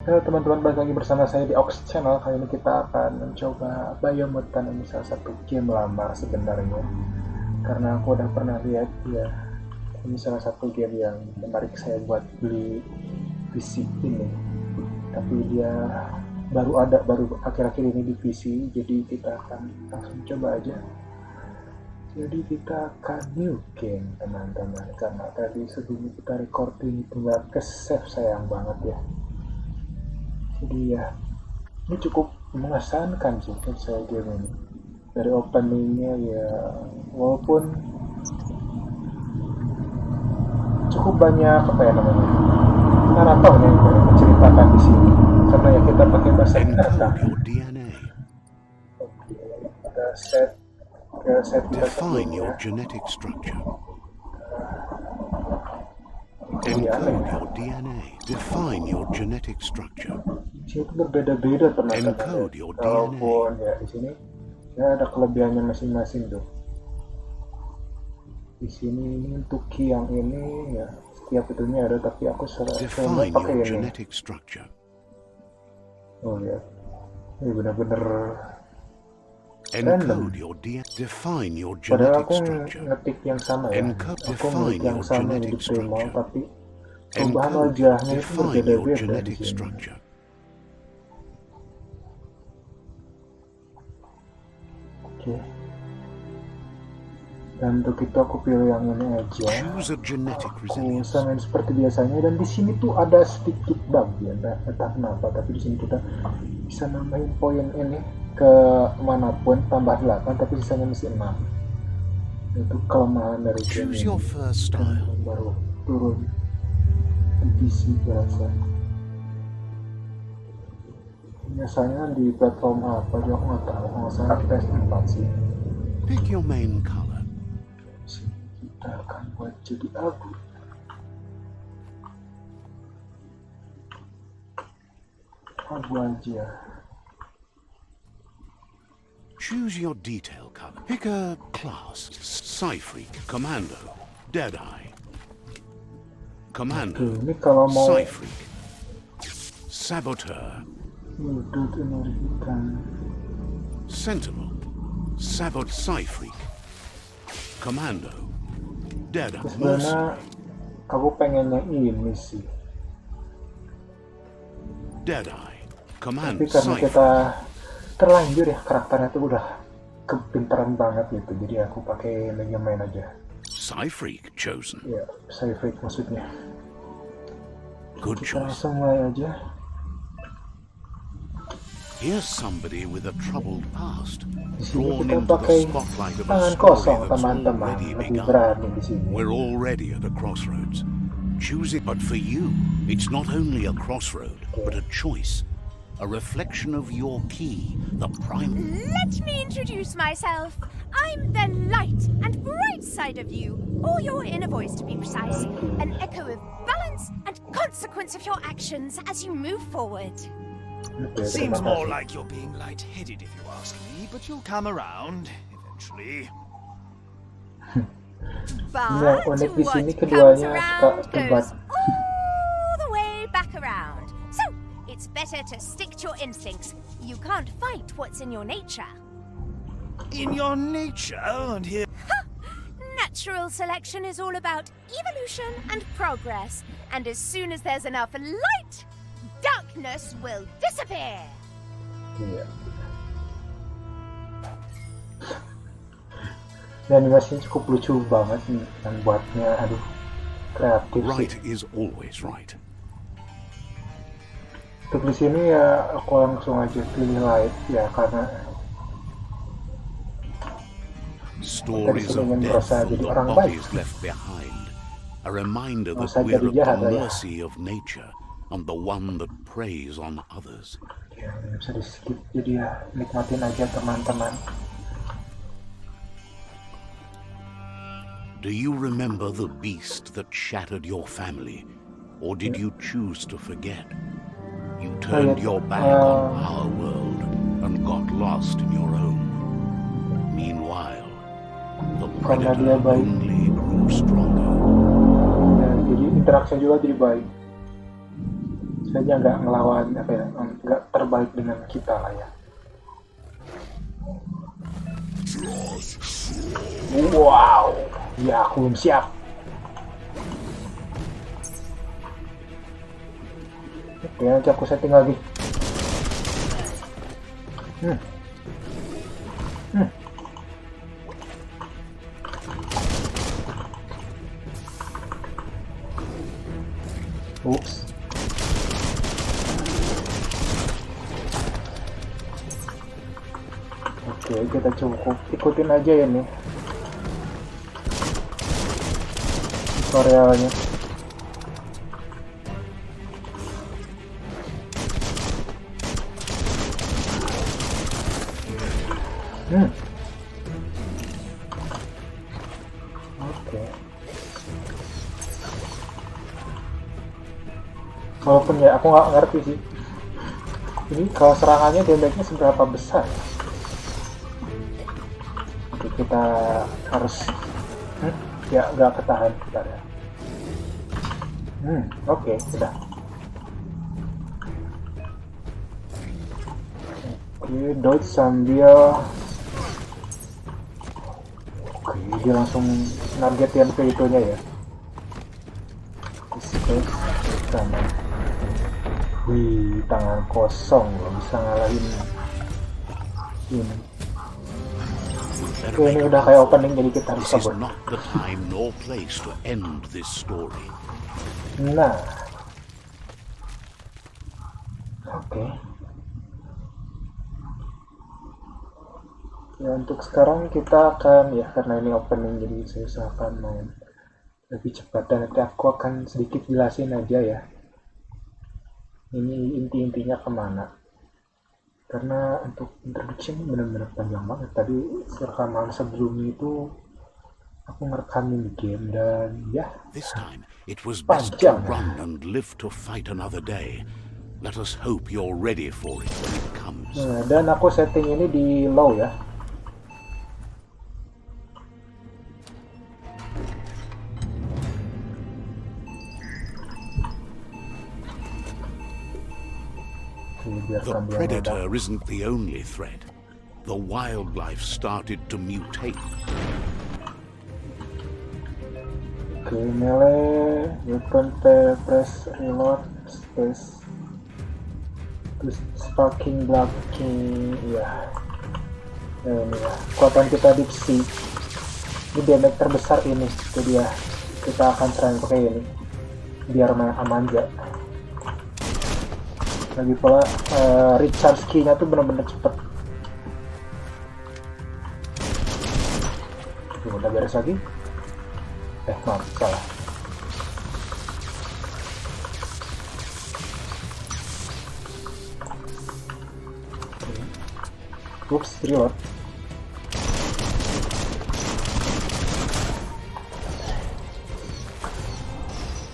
Halo teman-teman, balik lagi bersama saya di Ox Channel. Kali ini kita akan mencoba Biomutant. Ini salah satu game lama sebenarnya, karena aku udah pernah lihat ya. Ini salah satu game yang menarik saya buat beli PC ini, tapi dia baru akhir-akhir ini di PC, jadi kita akan langsung coba aja. Jadi kita akan new game teman-teman, karena tadi sebelum kita recording itu nggak ke-save, sayang banget ya. Jadi ya, ini cukup mengesankan sih menurut saya game ini. Dari openingnya ya, walaupun cukup banyak apa ya namanya, narator yang menceritakan di sini, karena ya kita pakai bahasa Inggris. Kita set kita Define your sebelumnya. genetic structure. Iya, Encode your DNA. Define your genetic structure. Di sini berbeda-beda teman-teman. Encode your Walaupun ya di sini ya ada kelebihannya masing-masing tuh. Di sini untuk key yang ini ya setiap itunya ada, tapi aku selalu Define pakai your ini. genetic structure. Oh ya, ini benar-benar Encode your DNA. Define your padahal genetic aku structure. ngetik yang sama ya. Encode. Aku ngetik Define yang your sama yang di genetic Primo, structure. tapi perubahan Encode. wajahnya itu Define your berbeda-beda di genetic sini. structure. Oke. Dan untuk itu aku pilih yang ini aja. Choose a genetic Aku resilience. samain seperti biasanya, dan di sini tuh ada sedikit bug ya, entah kenapa, tapi di sini kita bisa nambahin poin ini ke manapun tambah 8, tapi sisanya masih 6. Itu kelemahan dari game Choose ini. your first Dan style. baru turun di PC biasa. Biasanya di platform apa juga aku nggak tahu. Nggak salah PS4 sih. Pick your main color. Sini kita akan buat jadi abu. Abu aja. Choose your detail color. Pick a class. Psyfreak, Commando, Deadeye. Commando, Oke, ini kalau mau Psyfreak, Saboteur, wujud energi kan. Sentinel, Sabot, Psyfreak, Commando, Deadeye, Sebenarnya Mercenary, aku pengennya ini sih, Deadeye, tapi Commando, karena Psyfreak. kita terlanjur ya, karakternya tuh udah kepintaran banget gitu, jadi aku pakai Mega Man aja. Psyfreak chosen. Ya, saya freak maksudnya. Good Kita choice. langsung mulai aja. Here's somebody with a troubled past, Di sini drawn kita into the pakai spotlight of a tangan story kosong that's teman-teman, already lebih begun. berani di sini. We're already at a crossroads. Choose it, but for you, it's not only a crossroad, but a choice. A reflection of your key, the prime. Let me introduce myself. I'm the light and bright side of you, or your inner voice to be precise. An echo of balance and consequence of your actions as you move forward. Oke, Seems terima more kasih. like you're being lightheaded if you ask me, but you'll come around eventually. Yang But unik di what sini comes keduanya suka around debat. goes all the way back around. So, it's better to stick to your instincts. You can't fight what's in your nature. In your nature, and here. Natural selection is all about evolution and progress. And as soon as there's enough light, darkness will disappear. Iya. Dan animasinya cukup lucu banget nih, dan buatnya aduh kreatif Right sih. is always right. Untuk di sini ya aku langsung aja pilih light ya, karena Stories of ingin death berusaha and jadi the orang bodies baik. left behind. A reminder that Berusaha we're jadi at jahat the lah ya. mercy of nature and the one that preys on others. Ya ini bisa di skip, jadi ya nikmatin aja teman-teman. Do you remember the beast that shattered your family? Or did you choose to forget? You turned your back on our world and got lost in your own. Meanwhile, the Karena dia predator baik. only grew stronger. Ya, jadi interaksi juga jadi baik. Saja nggak ngelawan apa ya, nggak terbaik dengan kita lah ya. Wow, ya aku belum siap. Oke, nanti aku setting lagi. Ups. Oke, kita cukup ikutin aja ya nih tutorialnya. Oke. Walaupun ya aku nggak ngerti sih. Ini kalau serangannya damage-nya seberapa besar? Oke, kita harus ya nggak ketahan bentar ya. Oke, sudah. Oke, dodge sambil dia langsung nargetin ke itunya ya. Space kanan. Wih, tangan kosong loh, bisa ngalahin ini. Oke, ini udah kayak opening, jadi kita harus This is kabur. not the time nor place to end this story. Nah, oke. Ya, untuk sekarang kita akan, ya karena ini opening jadi saya usahakan main lebih cepat, dan nanti aku akan sedikit jelasin aja ya ini inti-intinya kemana, karena untuk introduction benar-benar panjang banget. Tadi rekaman sebelumnya itu aku ngerekamin game dan ya This time, it was best to panjang. run and live to fight another day. Let us hope you're ready for it when it comes. Nah, dan aku setting ini di low ya. The predator isn't the only threat. The wildlife started to mutate. Oke, melee, weapon press, reload, space, terus sparking, blocking, ya. Ini ya, kekuatan kita di besi. Ini damage terbesar ini, jadi ya kita akan serang pakai ini, biar aman aja. Lagi pula recharge key-nya tuh benar-benar cepet. Oke, udah beres lagi. Maaf, salah. Oops, reload.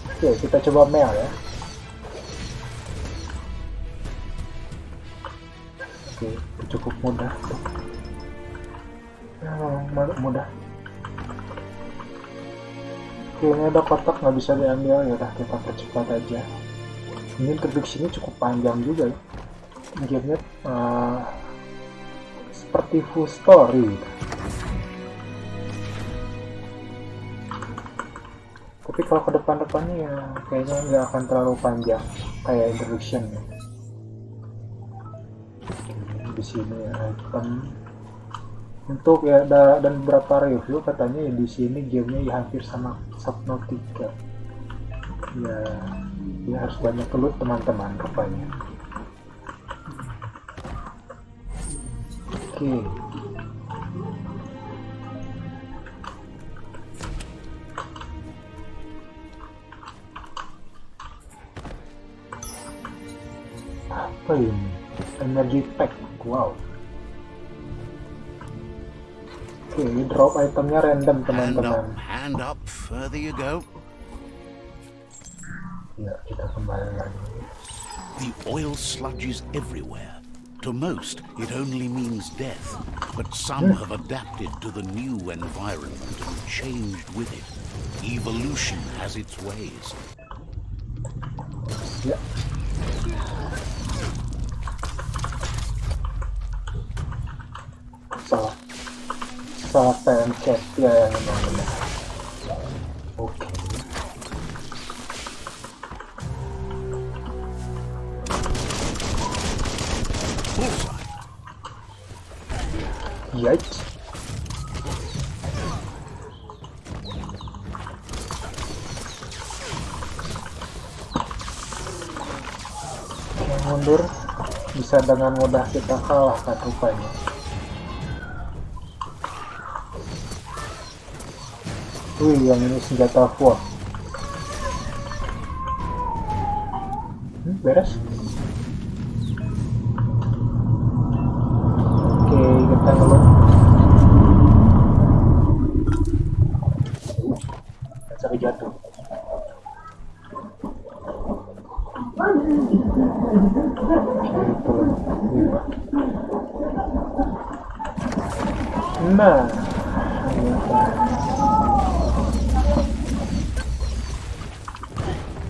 Oke, kita coba mail ya. Oke, cukup mudah. Mudah. Oke, ini ada kotak nggak bisa diambil, ya udah kita percepat aja. Ini introduksinya cukup panjang juga ya. Gamenya seperti full story. Tapi kalau ke depan-depannya ya kayaknya nggak akan terlalu panjang kayak introduction ya. Di sini ya item. Untuk ya dan beberapa review katanya ya di sini gamenya ya hampir sama Subnautica. Ya harus banyak loot teman-teman rupanya. Oke. Apa ini? Energy pack. Wow. Oke, drop itemnya random teman-teman. Hand up, further you go. Ya, kita kembali lagi. The oil sludges everywhere. To most, it only means death, but some have adapted to the new environment and changed with it. Evolution has its ways. Ya. Salah pencet ya, memang benar. Oke. Yikes. Mundur bisa dengan mudah kita kalahkan rupanya. Wih, yang ini senjata force. Beres. Oke, kita ngeluk. Sampai jatuh. Nah,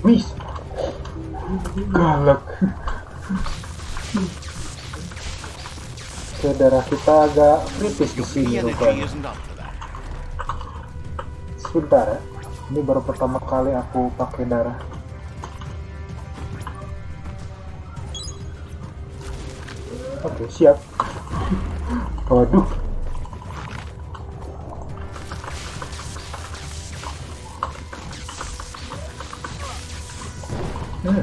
wis, galak. Darah kita agak kritis di sini rupanya. Sebentar ya, ini baru pertama kali aku pakai darah. Oke, siap. Waduh. Nah,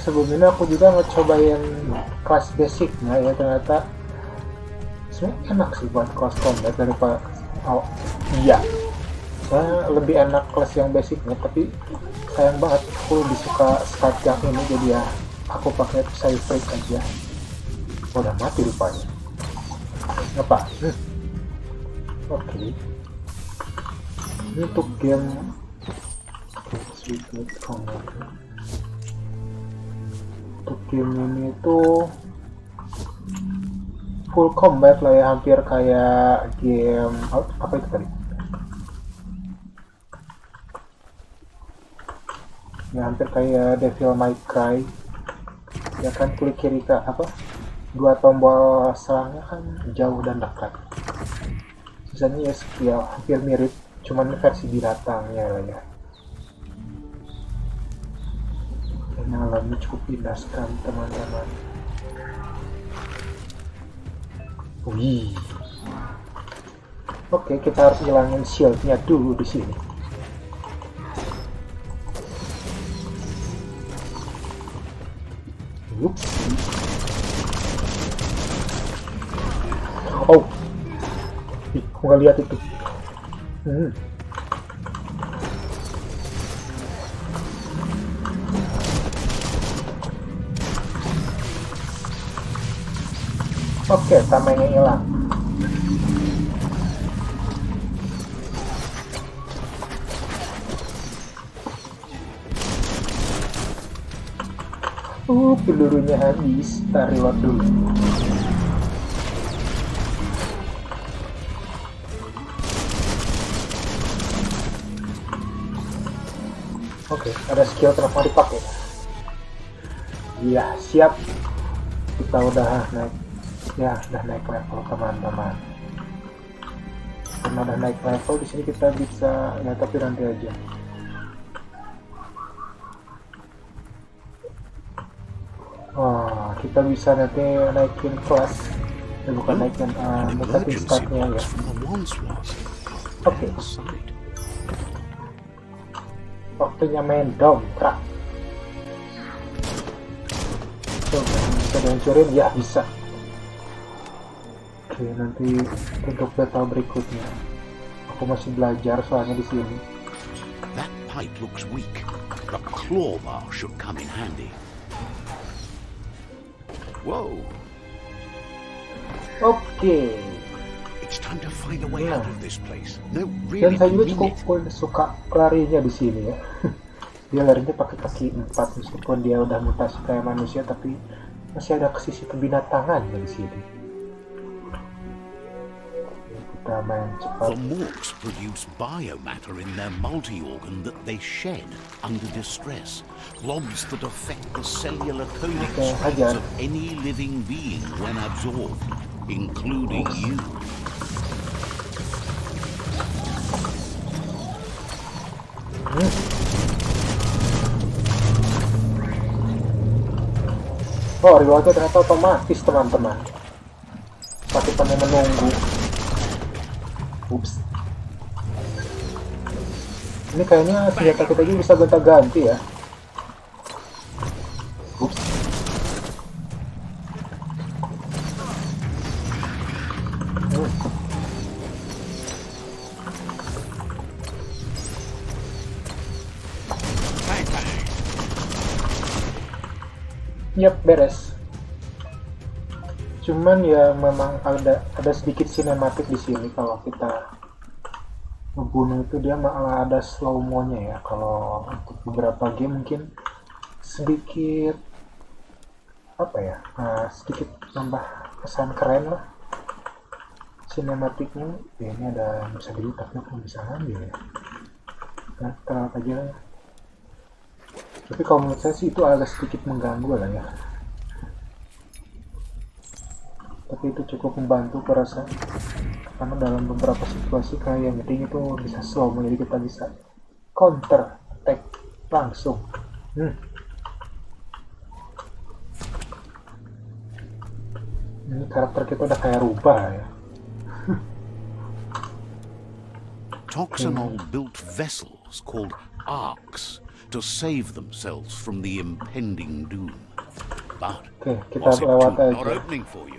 sebelum ini aku juga ngecobain kelas basicnya ya, ternyata sebenarnya enak sih buat kelas combat daripada iya, saya lebih enak kelas yang basicnya, tapi sayang banget aku lebih suka start yang ini, jadi ya aku pakai save break aja. Udah mati rupanya. Apa? Oke. Ini untuk game untuk game ini tuh full combat lah ya, hampir kayak game apa itu tadi ya, hampir kayak Devil May Cry ya kan, klik kiri ke apa, dua tombol serangnya kan jauh dan dekat, sisanya ya skill, hampir mirip, cuman versi binatangnya lah ya. Alamnya cukup indaskan teman-teman. Wih. Oke, kita harus hilangin shieldnya dulu di sini. Oh, aku nggak lihat itu. Oke, tamengnya hilang. Pelurunya habis, kita reload dulu. Oke, ada skill kenapa dipakai? Iya, siap. Kita udah naik. Ya, udah naik level teman-teman. Karena udah naik level di sini kita bisa ya, tapi nanti aja. Oh, kita bisa nanti naikin kelas. Ya, bukan naikin naikin statnya ya. Oke. Waktunya main dongkrak. Coba bisa dihancurin, ya bisa. Oke, nanti untuk battle berikutnya. Aku masih belajar soalnya di sini. That pipe looks weak. A claw bar should come in handy. Whoa. Oke. It's time to find a way out of this place. No, Dan really. saya juga cukup suka larinya di sini ya. Dia larinya pakai kaki 4 meskipun dia udah mutasi kayak manusia, tapi masih ada sisi kebinatangannya di sini. Kita main cepat. The morks produce biomatter in their multi-organ that they shed under distress. Blobs that affect the cellular coding Okay, streams hajar. of any living being when absorbed. including you. Oh, rewardnya ternyata otomatis, teman-teman. Pas kita mau menunggu. Ups. Ini kayaknya senjata kita juga bisa gonta-ganti ya. Ups. Yap, beres. Cuman ya memang ada sedikit sinematik di sini kalau kita ngebunuh itu, dia malah ada slow mo-nya ya. Kalau untuk beberapa game mungkin sedikit apa ya, sedikit nambah kesan keren lah sinematiknya. Ya, ini ada yang bisa dulu tapi aku bisa ambil ya. Nah, kita aja. Tapi kalau menurut saya sih itu agak sedikit mengganggu lah ya. Tapi itu cukup membantu aku rasa. Karena dalam beberapa situasi kayak meeting itu bisa slow, jadi kita bisa counter attack langsung. Ini karakter kita udah kayak rubah ya. Toxanol built vessels called arks to save themselves from the impending doom. But Kita was it lewat too aja. not opening for you?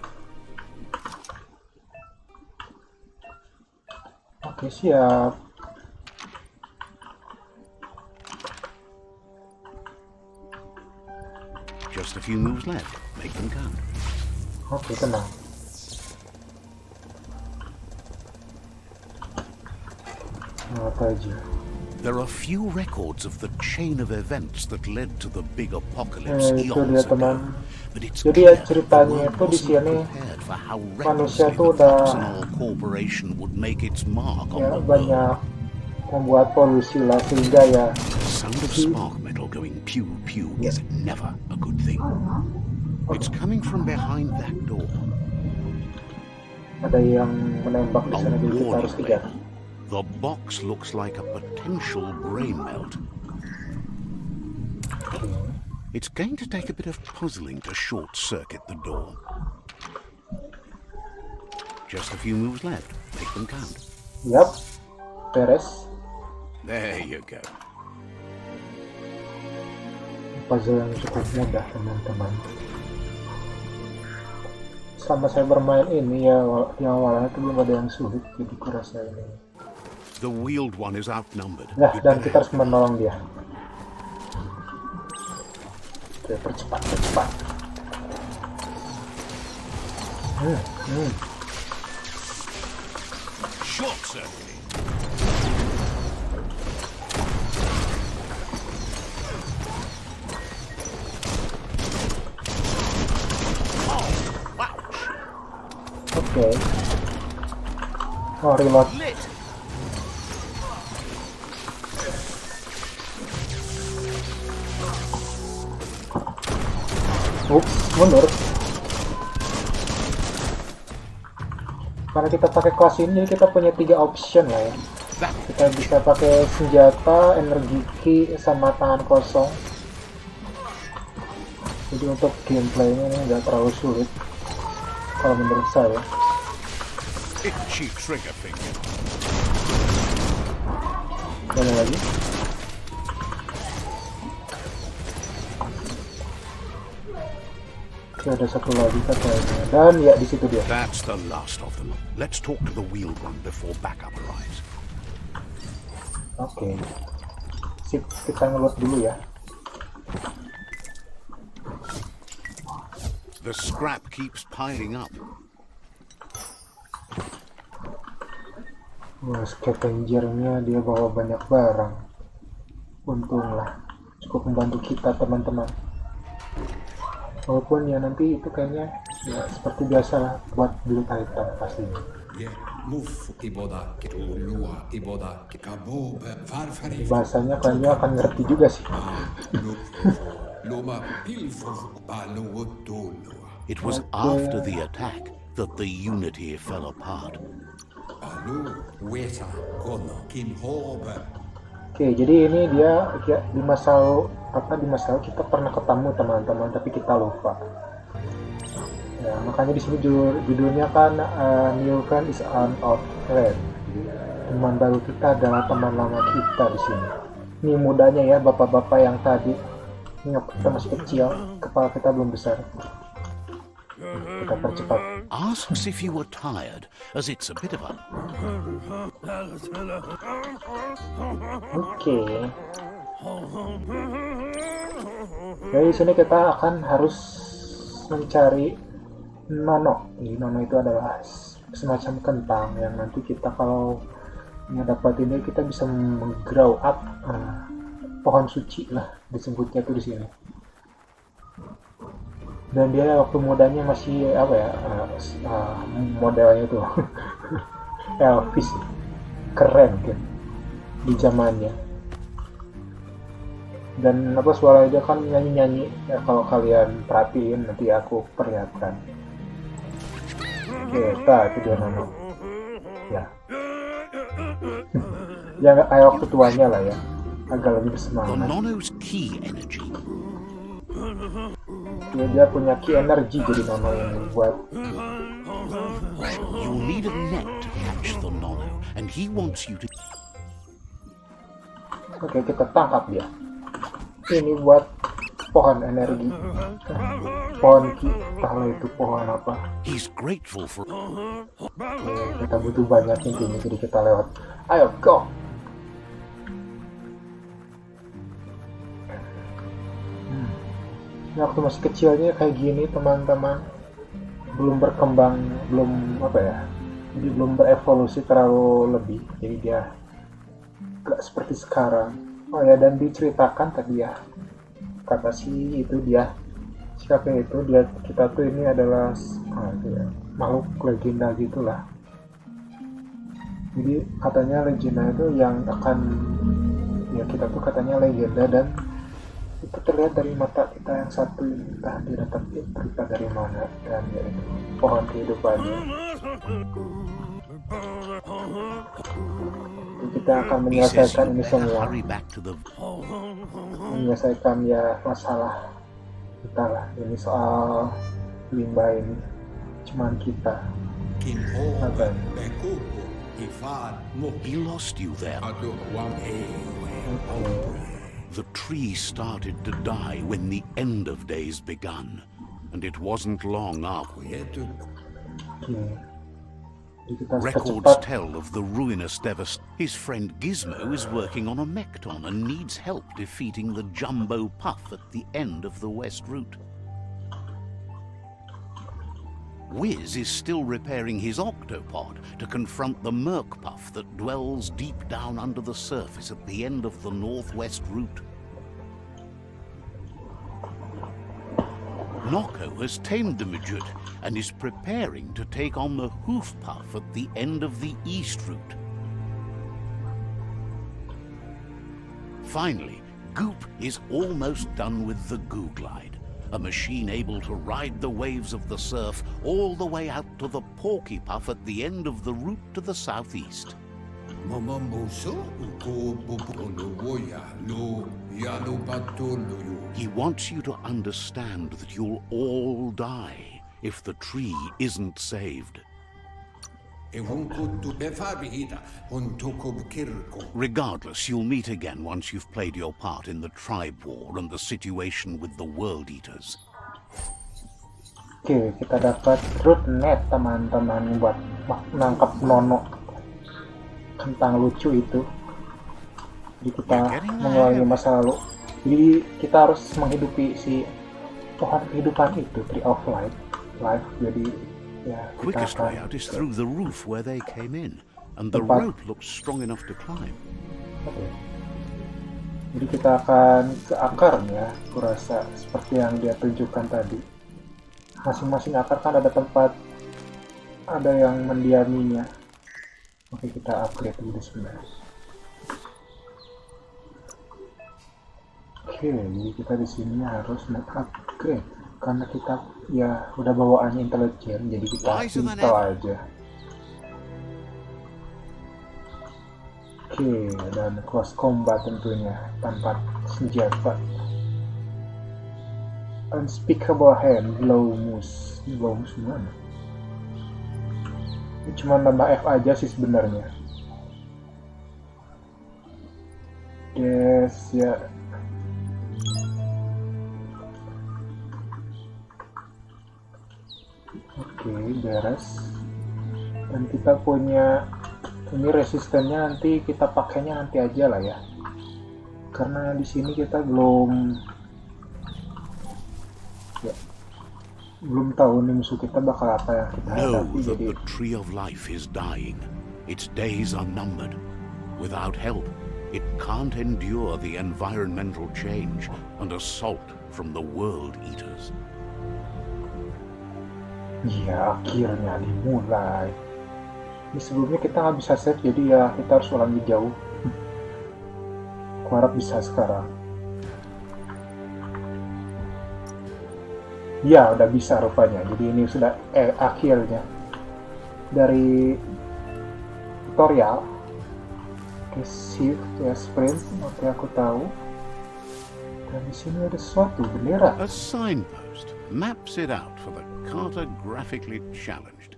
Oke, siap. Just a few moves left. Make them count. Oke, tenang. Lewat aja. There are few records of the chain of events that led to the big apocalypse Itu dia, eons ago. teman. But it's Jadi ya clear the ceritanya world itu di wasn't sini prepared for how manusia recklessly tuh the udah Toxanol Corporation would make its mark on ya the world. banyak membuat polusi lah, sehingga ya The sound of spark metal going pew pew is never a good thing. It's coming from behind that door. ada yang menembak di A sana, jadi kita warning harus kejar. label. The box looks like a potential brain melt. It's going to take a bit of puzzling to short-circuit the door. Just a few moves left. Make them count. Yap, beres. There you go. Puzzle yang cukup mudah, teman-teman. Selama saya bermain ini ya, di awalnya itu belum ada yang sulit, jadi kurasa ini. The wheeled one is outnumbered. Nah, You'd dan better kita harus help him. menolong dia. Oke, percepat. Short circuit. Oke. Oh, reload. Lit. Ups, mundur. Karena kita pakai kelas ini, kita punya 3 option lah ya. Kita bisa pakai senjata, energi ki, sama tangan kosong. Jadi untuk gameplaynya ini nggak terlalu sulit, kalau menurut saya. Itchy trigger finger. Ada lagi. Oke, ada satu lagi katanya. Dan ya di situ dia. That's the last of them. Let's talk to the wheeled one before backup arrives. Oke. Sip, kita ngeload dulu ya. The scrap keeps piling up. Wah, scavengernya dia bawa banyak barang. Untunglah, cukup membantu kita, teman-teman. Walaupun ya nanti itu kayaknya ya seperti biasa lah buat build item pastinya. Bahasanya kayaknya akan ngerti juga sih. It was after the attack that the unity fell apart. Oke, jadi ini dia ya, di masa lalu kita pernah ketemu teman-teman, tapi kita lupa. Ya, makanya di sini judulnya kan New Friend is an Old Friend. Teman baru kita adalah teman lama kita di sini. Ini mudanya ya, bapak-bapak yang tadi. Ini kita masih kecil, kepala kita belum besar. Kita percepat. Asks if you were tired, as it's a bit of a... Oke. Dari sini kita akan harus mencari nono. Jadi nono itu adalah semacam kentang yang nanti kita kalau dapat ini kita bisa menggrow up pohon suci lah disebutnya tuh di sini. Dan dia waktu mudanya masih apa ya modelnya tuh Elvis, keren kan di zamannya. Dan apa suara aja kan nyanyi ya, kalau kalian perhatiin nanti aku perlihatkan. Oke, itu dia nono ya. Ya nggak kayak waktu tuanya lah ya, agak lebih The bersemangat. Nono's key energy Dia punya key energy jadi nono yang membuat. You'll need a net to catch the Nono, and he wants you to... Oke, kita tangkap dia. Ini buat pohon energi. Pohon ki, tahu itu pohon apa. He's grateful for... Kita butuh banyak intinya, jadi kita lewat. Ayo, go! Ini waktu masih kecilnya kayak gini teman-teman. Belum berkembang, belum apa ya. Jadi belum berevolusi terlalu lebih. Jadi dia gak seperti sekarang. Oh ya, dan diceritakan tadi ya, kata si itu dia, si kakek itu dia, kita tuh ini adalah itu ya, makhluk legenda gitulah. Jadi katanya legenda itu yang akan ya, kita tuh katanya legenda, dan itu terlihat dari mata kita yang satu ini, entah dia dapat cerita dari mana, dan ya itu pohon kehidupannya. Kita akan He says menyelesaikan you ini better semua, hurry back to the... menyelesaikan ya masalah kita lah. Ini soal limbah ini cuman kita. Apa? He lost you there. The tree started to die when the end of days begun, and it wasn't long after. Oke. Jadi kita harus Records cepat. tell of the ruinous devastation. His friend Gizmo is working on a Mekton and needs help defeating the Jumbo Puff at the end of the West Route. Wiz is still repairing his octopod to confront the Merc Puff that dwells deep down under the surface at the end of the Northwest Route. Nocco has tamed the midget and is preparing to take on the Hoof Puff at the end of the East Route. Finally, Goop is almost done with the Goo Glide, a machine able to ride the waves of the surf all the way out to the Porky Puff at the end of the route to the southeast. He wants you to understand that you'll all die if the tree isn't saved. Regardless, you'll meet again once you've played your part in the tribe war and the situation with the World Eaters. Oke, kita dapat root net teman-teman buat nangkap nono kentang lucu itu. Jadi kita mengulangi masa lalu. Jadi kita harus menghidupi si pohon kehidupan itu, tree of life. Jadi ya kita Quickest way akan out is through the roof where they came in, and the rope looks strong enough to climb. Oke. Jadi kita akan ke akarnya, kurasa seperti yang dia tunjukkan tadi. Masing-masing akar kan ada tempat, ada yang mendiaminya. Oke, kita upgrade dulu sebenarnya. Oke, jadi kita di sini harus upgrade. karena kita ya udah bawaannya intelijen, jadi kita install aja. Oke, dan close combat tentunya tanpa senjata. Unspeakable hand, blow moose gimana? Ini cuma nambah F aja sih sebenarnya. Yes, ya. Oke, beres. Dan kita punya ini resistennya, nanti kita pakainya nanti aja lah ya. Karena di sini kita belum tahu nih musuh kita bakal apa yang kita hadapi. Know that the tree of life is dying. Its days are numbered. Without help, it can't endure the environmental change and assault from the world eaters. Ya, akhirnya dimulai. Ini sebelumnya kita nggak bisa save, jadi ya kita harus ulangi jauh. Aku harap bisa sekarang. Ya, udah bisa rupanya. Jadi ini sudah akhirnya dari tutorial. Oke, shift ya, sprint. Oke, aku tahu. Dan di sini ada sesuatu, bendera. A signpost maps it out for the cartographically challenged.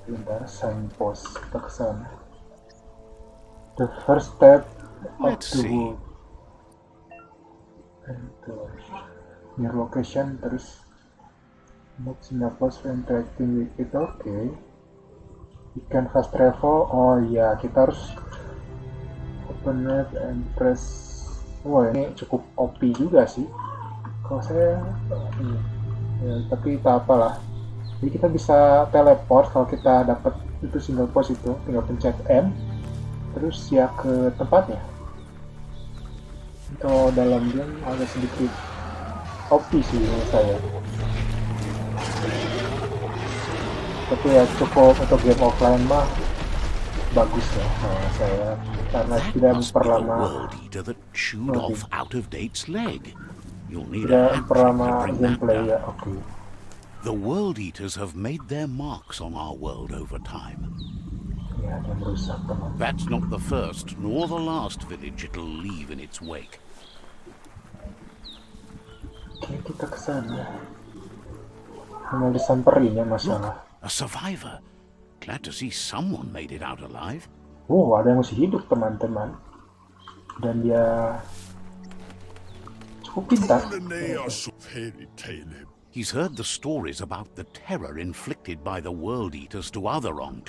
Bentar, signpost, kita ke sana. The first step of the world. Near location, terus not signpost for interacting with it. Oke. You can fast travel. Oh ya, kita harus open it and press. Wah, ini cukup OP juga sih. Kalau saya ya, tapi tak apalah. Jadi kita bisa teleport kalau kita dapat itu single post itu, tinggal pencet M terus ya ke tempatnya. Kalau dalam game agak sedikit OP sih menurut saya. Tapi ya cukup untuk game offline mah bagus ya menurut saya, karena tidak memperlama gameplay ya. Oke. The world eaters have made their marks on our world over time. Ya, dia merusak, teman. That's not the first nor the last village it'll leave in its wake. Oke, kita ke sana. Hanya disamperin ya masalah. Look, a survivor. Glad to see someone made it out alive. Oh, ada yang masih hidup, teman-teman. Dan dia cukup pintar. He's heard the stories about the terror inflicted by the world eaters to other wronged.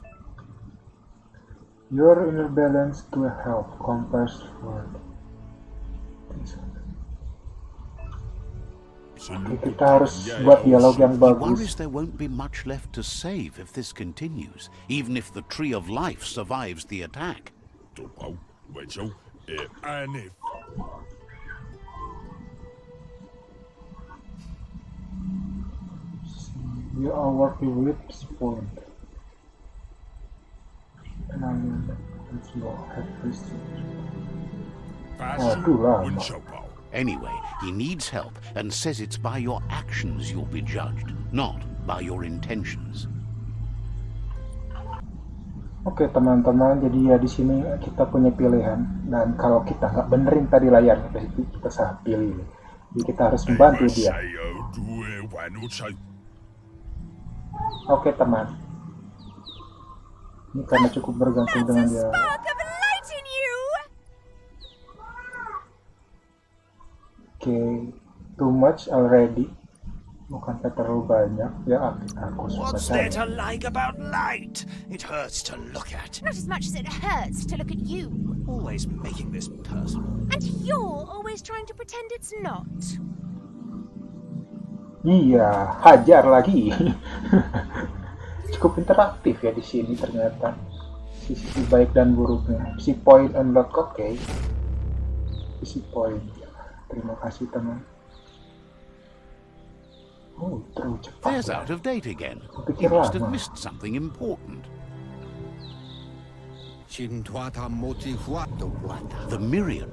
Your inner balance to help compares world. Oke, kita harus buat dialog yang He bagus. worries there won't be much left to save if this continues, even if the tree of life survives the attack. We are working with this point. And I have Aduh lama. Anyway, he needs help and says it's by your actions you'll be judged, not by your intentions. Oke teman-teman, jadi ya di sini kita punya pilihan, dan kalau kita nggak benerin tadi layarnya, berarti kita salah pilih. Jadi kita harus membantu dia. Oke teman, ini karena cukup bergantung dengan dia. Oke, too much already. Bukan terlalu banyak ya, aku suka. What's there to like about light? It hurts to look at. Not as much as it hurts to look at you. Always making this personal. And you're always trying to pretend it's not. Iya, hajar lagi. Cukup interaktif ya di sini ternyata. Sisi baik dan buruknya. Sisi point unlock, oke. Sisi point. Terima kasih teman. Oh, terlalu cepat. There's Ya. out of date again. Pikir He must have lama. missed something important. The myriad.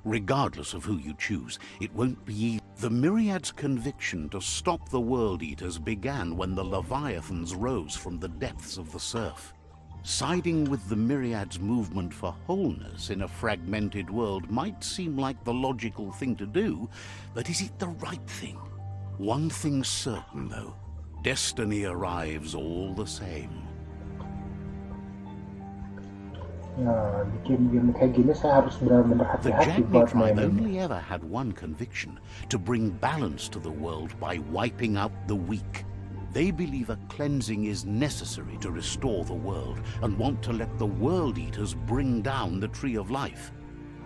Regardless of who you choose, it won't be easy. The Myriad's conviction to stop the World Eaters began when the Leviathans rose from the depths of the surf. Siding with the Myriad's movement for wholeness in a fragmented world might seem like the logical thing to do, but is it the right thing? One thing's certain, though. Destiny arrives all the same. Nah, di game-game kayak gini saya harus benar-benar The hati-hati Jagni buat tribe mainin. only ever had one conviction: to bring balance to the world by wiping out the weak. They believe a cleansing is necessary to restore the world and want to let the World Eaters bring down the Tree of Life.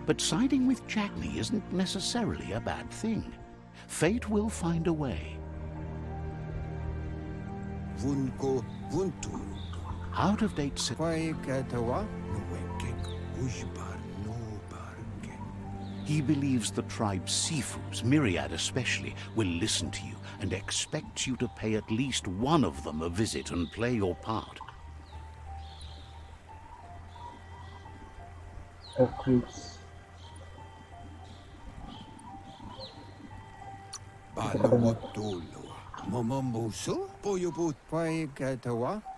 But siding with Jagni isn't necessarily a bad thing. Fate will find a way. Vunko Vuntu. Out-of-date He believes the tribe's Sifus, Myriad especially, will listen to you and expects you to pay at least one of them a visit and play your part. Eclipse.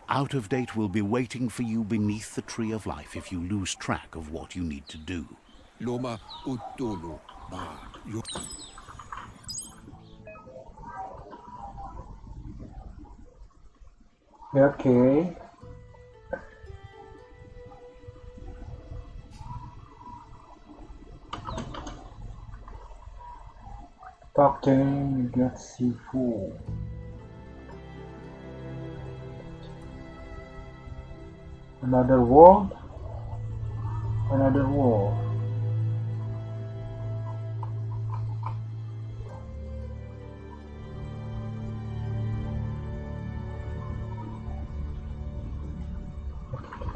Out-of-date will be waiting for you beneath the Tree of Life if you lose track of what you need to do. Loma Utulu Ba Yo. Ya, oke. Talking get Sifu. Another world. Another world.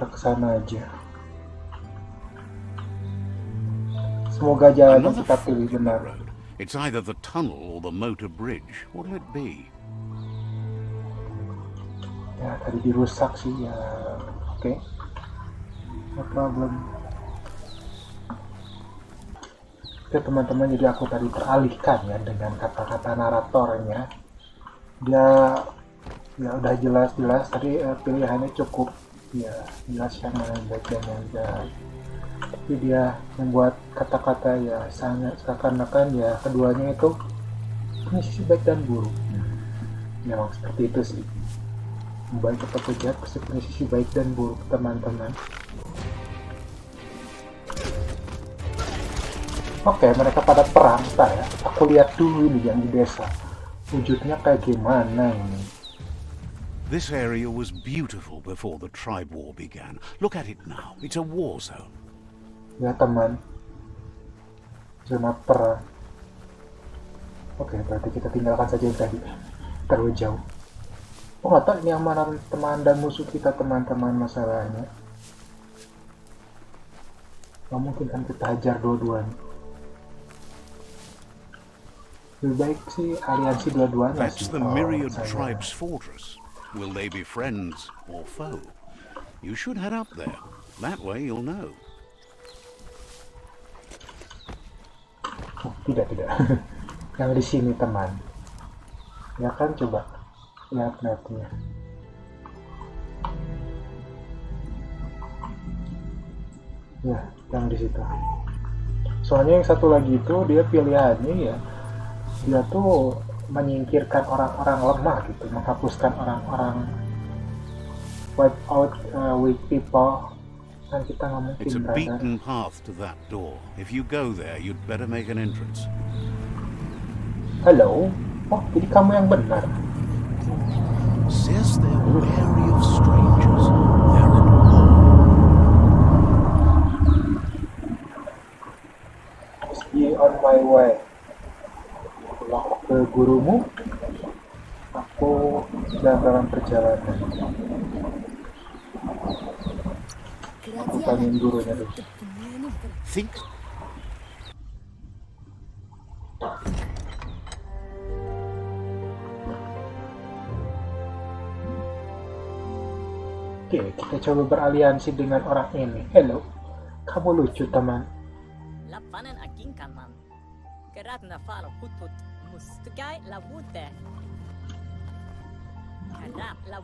Kita kesana aja. Semoga jalan yang Another kita fork pilih in the benar. road. It's either the tunnel or the motor bridge. What'll it be? Ya tadi dirusak sih ya. Oke. No problem. Oke teman-teman, jadi aku tadi teralihkan ya dengan kata-kata naratornya. Dia ya udah jelas-jelas tadi pilihannya cukup ya jelas yang mana yang baik dan yang jahat. Tapi dia membuat kata-kata ya sangat seakan-akan ya keduanya itu punya sisi baik dan buruk. Memang seperti itu sih. Baik atau jahat pasti punya sisi baik dan buruk teman-teman. Oke, mereka pada perang, ntar ya. Aku lihat dulu ini yang di desa. Wujudnya kayak gimana ini? This area was beautiful before the tribe war began. Look at it now. It's a war zone. Ya teman, zona perang. Oke, berarti kita tinggalkan saja yang tadi. Terlalu jauh. Oh nggak tahu ini yang mana teman dan musuh kita teman-teman masalahnya. Nggak mungkin kan kita hajar dua-duanya. Lebih baik sih aliansi dua-duanya That's sih. the Myriad tribe's fortress. Will they be friends or foe? You should head up there. That way you'll know. Oh, tidak. Yang di sini teman. Ya kan coba lihat mapnya. Ya, yang di situ. Soalnya yang satu lagi itu dia pilihannya ya dia tuh menyingkirkan orang-orang lemah gitu, menghapuskan orang-orang wipe out weak people. Kan kita nggak mungkin It's a berada. beaten path to that door. If you go there, you'd better make an entrance. Halo? Oh, jadi kamu yang benar. Says they're wary of strangers. They're at war. Must be on my way. Pulang ke gurumu. Aku sedang dalam perjalanan. Aku tanyain gurunya dulu. Think Oke, kita coba beraliansi dengan orang ini. Hello, kamu lucu teman.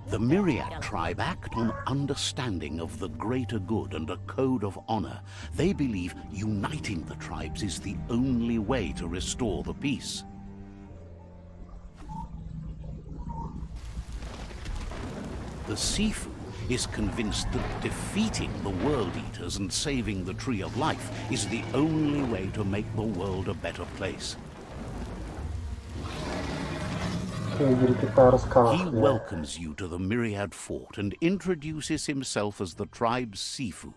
The Myriad tribe act on understanding of the greater good and a code of honor. They believe uniting the tribes is the only way to restore the peace. The Sifu is convinced that defeating the World Eaters and saving the Tree of Life is the only way to make the world a better place. Oke, jadi kita harus kalah He ya. welcomes you to the Myriad Fort and introduces himself as the tribe's Sifu.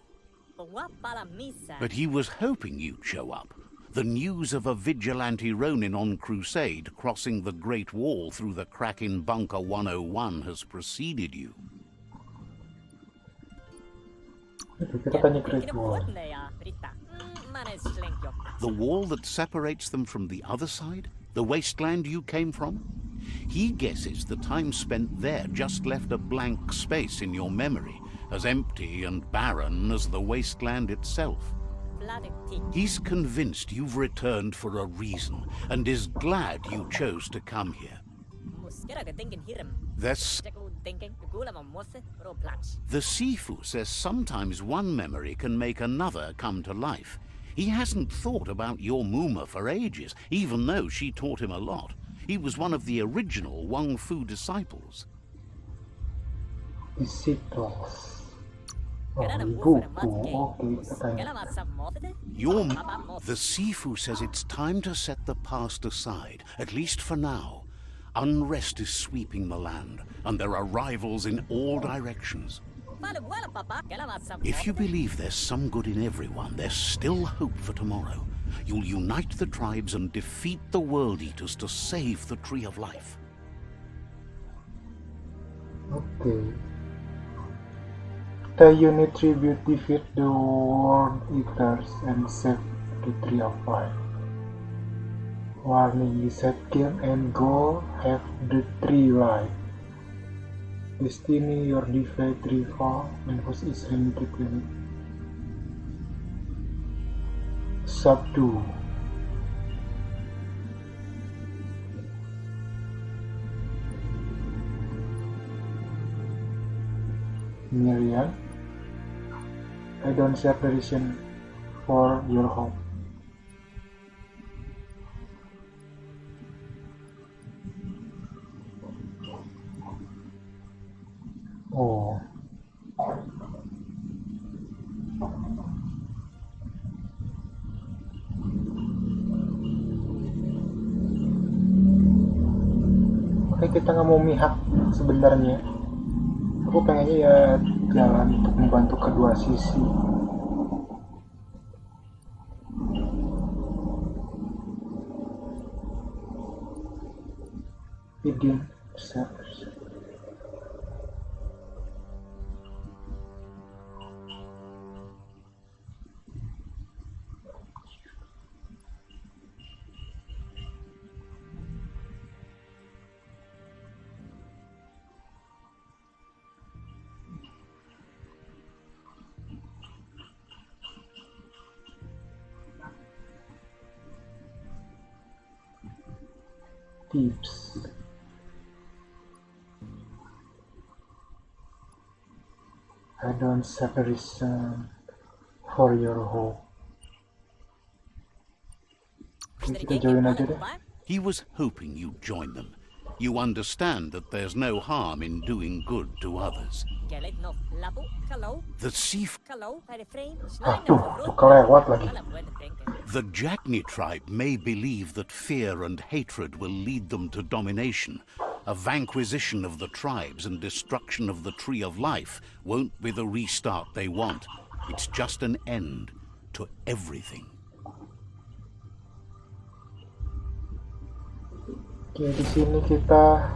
But he was hoping you'd show up. The news of a vigilante Ronin on crusade crossing the Great Wall through the crack in Bunker 101 has preceded you. Kita tanya Great Wall. The wall that separates them from the other side? The wasteland you came from? He guesses the time spent there just left a blank space in your memory, as empty and barren as the wasteland itself. He's convinced you've returned for a reason, and is glad you chose to come here. The Sifu says sometimes one memory can make another come to life. He hasn't thought about your Muma for ages, even though she taught him a lot. He was one of the original Wang Fu disciples. Disciples. Oh, ibuku. Oke, kita tanya. The Sifu says it's time to set the past aside, at least for now. Unrest is sweeping the land, and there are rivals in all directions. If you believe there's some good in everyone, there's still hope for tomorrow. You'll unite the tribes and defeat the World Eaters to save the Tree of Life. Oke. The unit tribute defeat the World Eaters and save the Tree of Life. Warning, the set game and goal have the tree life. Destiny, your divide rival, and whose is limited limit. Subdue. Miriam, I don't share the reason for your hope. Oh. Oke, kita nggak mau mihak sebenarnya. Aku pengennya ya jalan untuk membantu kedua sisi. Begin servers. Tips. I don't have a reason for your hope. Kita join aja deh. He was hoping you'd join them. You understand that there's no harm in doing good to others. The Sifu. Tuh kelewat lagi. The Jagni tribe may believe that fear and hatred will lead them to domination. A vanquisition of the tribes and destruction of the Tree of Life won't be the restart they want. It's just an end to everything. Oke, di sini kita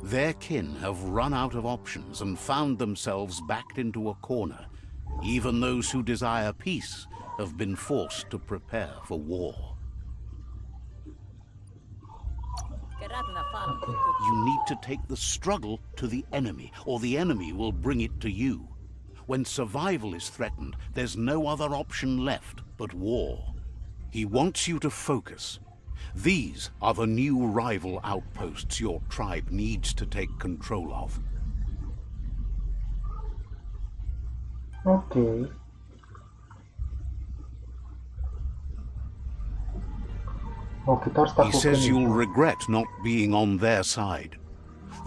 Their kin have run out of options and found themselves backed into a corner. Even those who desire peace have been forced to prepare for war. You need to take the struggle to the enemy, or the enemy will bring it to you. when survival is threatened, there's no other option left but war. He wants you to focus. These are the new rival outposts your tribe needs to take control of. Oke. Oh, kita harus He taklukin says you'll itu. regret not being on their side.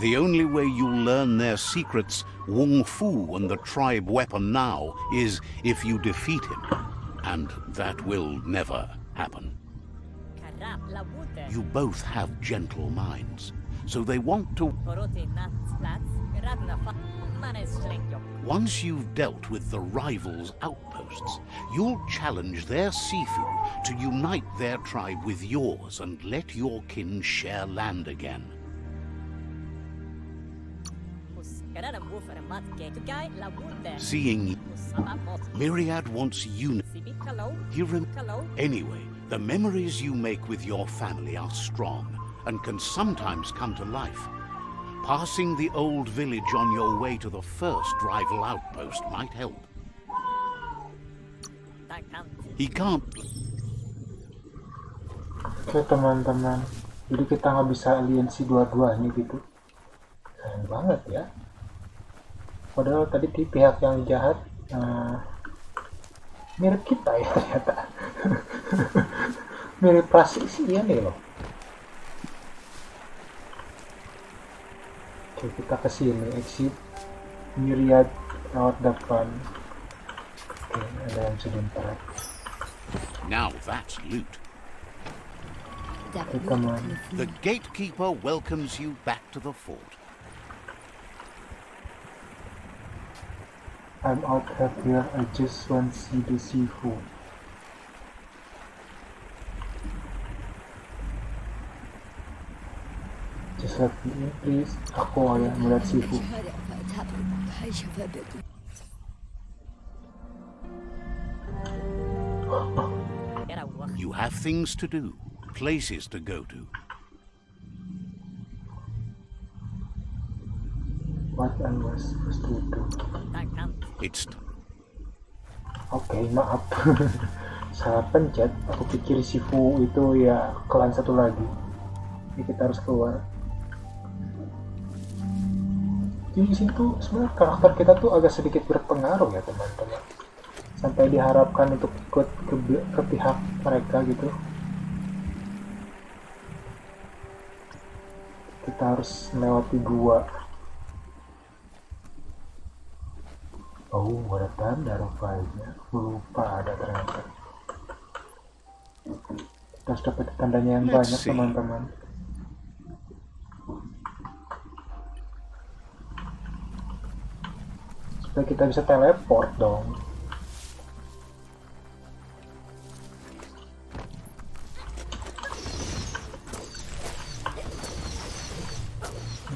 The only way you'll learn their secrets, Wung Fu and the tribe weapon now, is if you defeat him. And that will never happen. You both have gentle minds, so they want to... Once you've dealt with the rivals' outposts, you'll challenge their Sifu to unite their tribe with yours and let your kin share land again. Seeing Myriad wants unity. Anyway, the memories you make with your family are strong and can sometimes come to life. Passing the old village on your way to the first rival outpost might help. He can't... Oke teman-teman, jadi kita nggak bisa aliansi dua-duanya gitu. Sayang banget ya. Padahal tadi di pihak yang jahat mirip kita ya ternyata. Mirip praseksian nih loh. Oke, kita ke sini, exit Myriad lewat depan. Oke, ada yang sebentar. Now that's loot. Oke, teman. The gatekeeper welcomes you back to the fort. I'm out of here, I just want to see the seafood. Just let me in, please. Aku ya melihat seafood. You have things to do, places to go to. What I was supposed to do. It's... Oke, maaf. Salah pencet. Aku pikir Sifu itu ya klan satu lagi. Jadi kita harus keluar. Di sini tuh sebenarnya karakter kita tuh agak sedikit berpengaruh ya teman-teman. Sampai diharapkan untuk ikut ke pihak mereka gitu. Kita harus melewati gua. Oh, ada tanda rupanya. Lupa ada ternyata. Kita harus dapat tandanya yang banyak teman-teman. Supaya kita bisa teleport dong.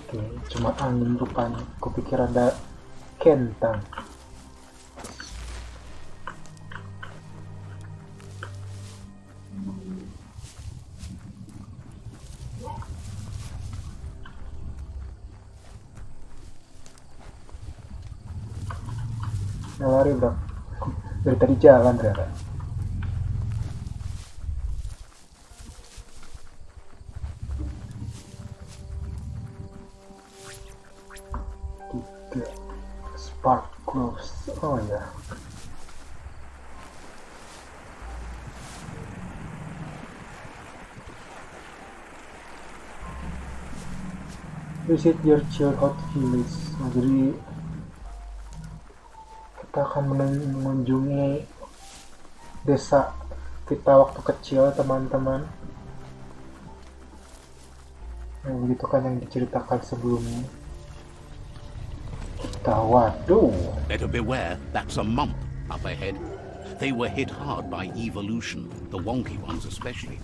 Oke, cuma angin rupanya. Kupikir ada kentang. Lari bro, dari tadi jalan ternyata. Tiga spark close, oh ya. Visit your childhood village. Nah, jadi kita akan mengunjungi desa kita waktu kecil teman-teman. Nah, begitu kan yang diceritakan sebelumnya. Kita waduh. Better beware, that's a mump up ahead. They were hit hard by evolution, the wonky ones especially.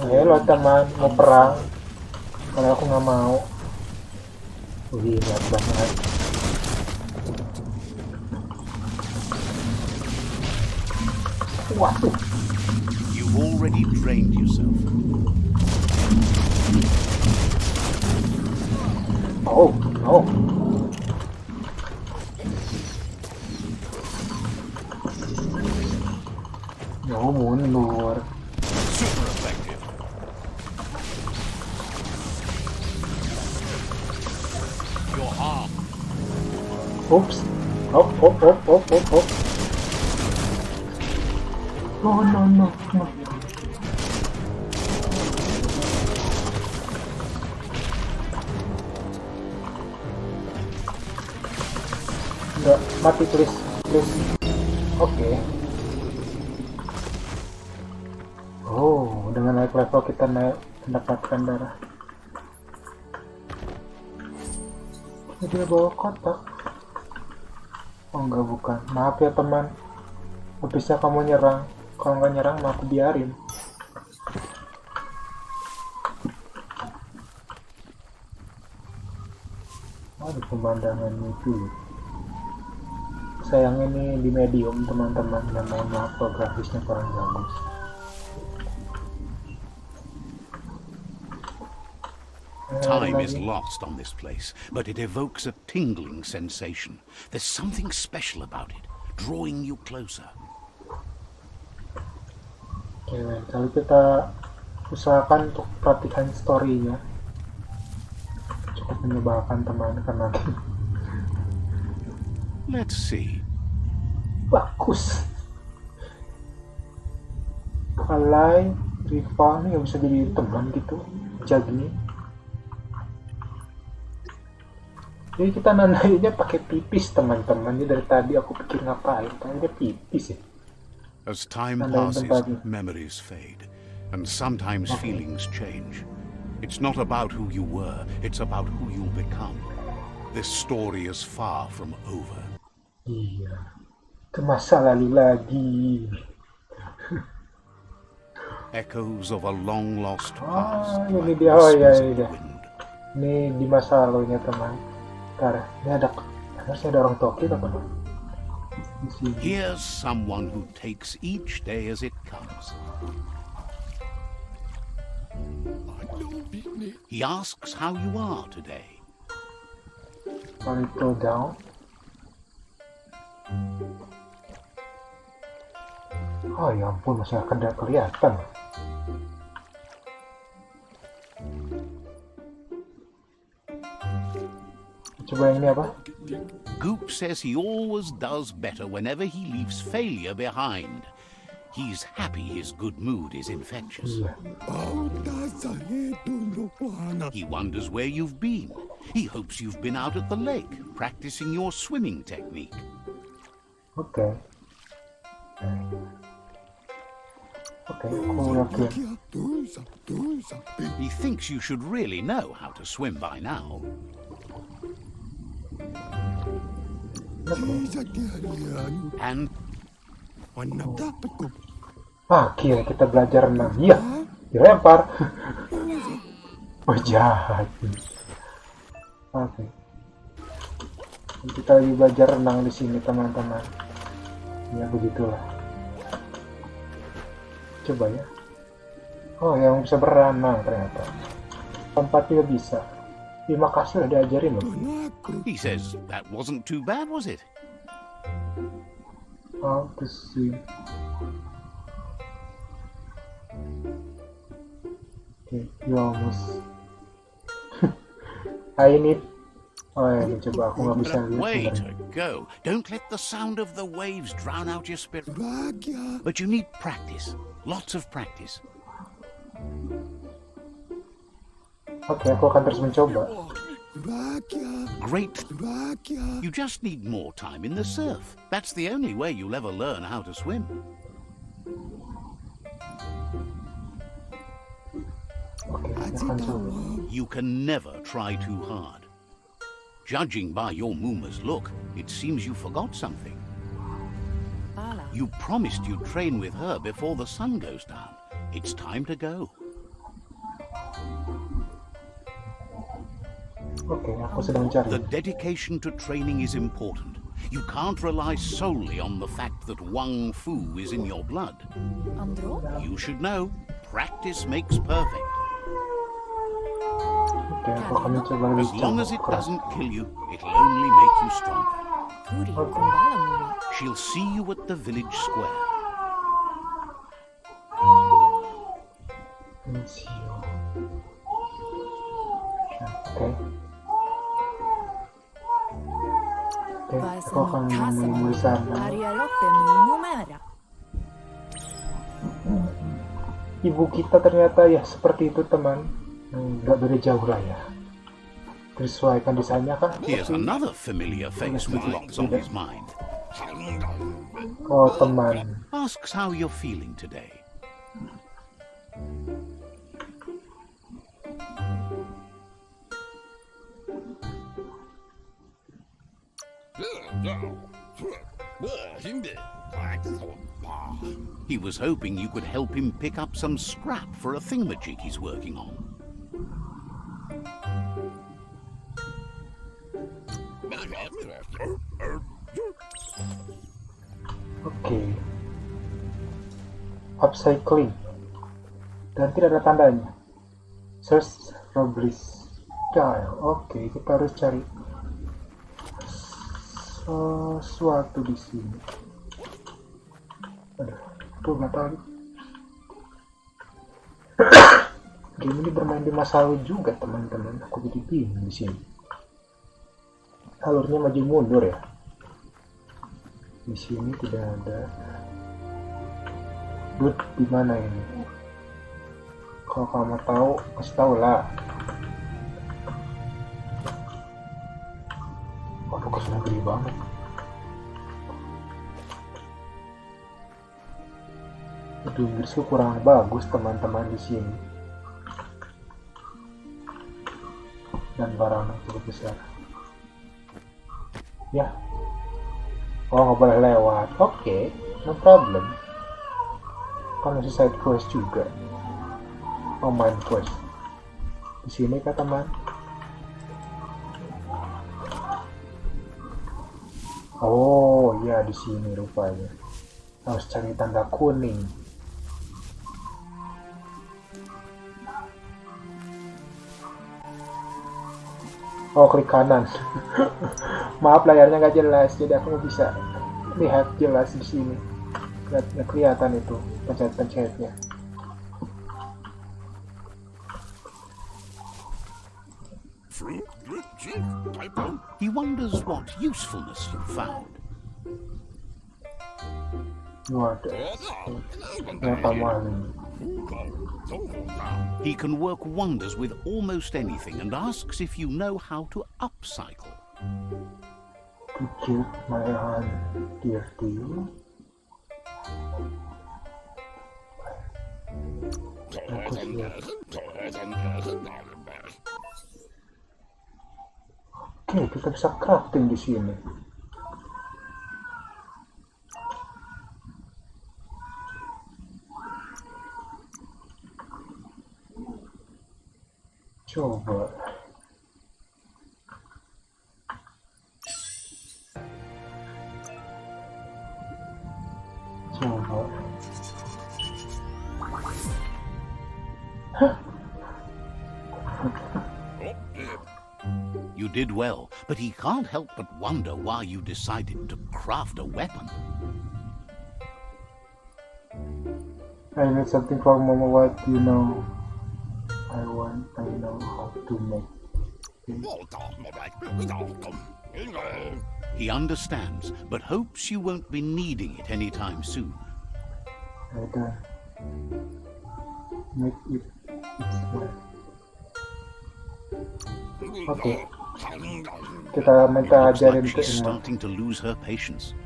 Lo teman, mau perang. Kalau aku nggak mau. Wih, lihat banget. Waduh. You've already drained yourself. Oh, no. Oh, mundur. Super effective. Your arm. Oops. Hop, hop, hop, hop, hop, hop. No, no, no, no. Enggak, mati please, please. Oke. Oh, dengan naik level kita mendapatkan darah. Ini dia bawa kotak. Oh enggak, bukan. Maaf ya teman. Bisa kamu nyerang. Kalau nggak nyerang, mah aku biarin. Aduh, pemandangannya itu. Sayang ini di medium teman-teman, dan mohon maaf kalau grafisnya kurang bagus. Time is lost on this place, but it evokes a tingling sensation. There's something special about it, drawing you closer. Oke, kali kita usahakan untuk perhatikan story-nya. Cukup menyebalkan teman, karena Let's see. bagus. Kalai, rival nih nggak bisa jadi teman gitu, Jagni. Jadi kita nandainnya pakai pipis teman-teman. Ini dari tadi aku pikir ngapain, kayaknya pipis ya. As time Nandain passes, tempatnya. memories fade, and sometimes feelings change. It's not about who you were, it's about who you'll become. This story is far from over. Iya, ke masa lalu lagi. Echoes of a long-lost past, Ini like dia, oh iya, whispers in ini the dia. wind. Ini di masa lalunya teman. Bentar, ini harusnya ada orang tua kita teman. Di sini. Here's someone who takes each day as it comes. He asks how you are today. A little down. Oh ya ampun, masih akan tidak kelihatan. Coba yang ini apa? Goop says he always does better whenever he leaves failure behind. He's happy his good mood is infectious. Iya. He wonders where you've been. He hopes you've been out at the lake, practicing your swimming technique. Oke. Oke, aku yakin. He thinks you should really know how to swim by now. And Akhirnya kita belajar renang. Iya, dilempar. Oh jahat. Oke. Kita lagi belajar renang di sini teman-teman. Ya begitulah. Coba ya. Oh, yang bisa berenang ternyata. Tempat juga bisa. Terima kasih udah diajarin loh. he says that wasn't too bad, was it? How to swim. Okay, you almost. I need. Oh ya, ini coba aku nggak bisa lihat Way to sebenarnya. go. Don't let the sound of the waves drown out your spirit. But you need practice. Lots of practice. Oke, aku akan terus mencoba. Great. You just need more time in the surf. That's the only way you'll ever learn how to swim. Oke, aku akan coba. You can never try too hard. Judging by your Mooma's look, it seems you forgot something. You promised you'd train with her before the sun goes down. It's time to go. Oke, aku sedang mencari. The dedication to training is important. You can't rely solely on the fact that Wang Fu is in your blood. You should know, practice makes perfect. Oke, aku akan mencoba lebih As long as it keras. doesn't kill you, it'll only make you stronger. Oke. She'll see you at the village square. Misio. Oke. Oke, aku akan menemuimu di sana. Ibu kita ternyata ya seperti itu teman. Nggak beda jauh lah ya. Disesuaikan desainnya kah? Here's another familiar face with lots on his mind. Oh teman. Asks how you're feeling today. He was hoping you could help him pick up some scrap for a thingamajig he's working on. Oke. Upcycling. Dan tidak ada tandanya. Search Robles Dial. Oke, kita harus cari sesuatu di sini. Aduh, aku nggak tahu. Game ini bermain di masa lalu juga teman-teman. Aku jadi bingung di sini. Alurnya maju mundur ya. Di sini tidak ada. Dude, di mana ini? Kalau kamu tahu, kasih tahu lah. Waduh, kesannya gede banget. Itu Inggrisku kurang bagus teman-teman di sini. Dan barangnya cukup besar. Ya. Oh, nggak boleh lewat. Oke, no problem. Kan masih side quest juga. Oh, main quest. Di sini kah teman? Oh, ya di sini rupanya. Harus cari tanda kuning. Oh, klik kanan. Maaf, layarnya nggak jelas, jadi aku nggak bisa lihat jelas di sini. Nggak kelihatan itu pencet-pencetnya. He wonders what usefulness you found. Waduh, ternyata maling. He can work wonders with almost anything and asks if you know how to upcycle. To give my hand dear to you. Aku siap. Oke, kita bisa crafting di sini. Coba. You did well, but he can't help but wonder why you decided to craft a weapon. I need something for Mama. What you know? I know how to make it. He understands, but hopes you won't be needing it anytime soon. I don't make it. Oke, kita minta Looks ajarin like ke she's Emma. starting to lose her patience.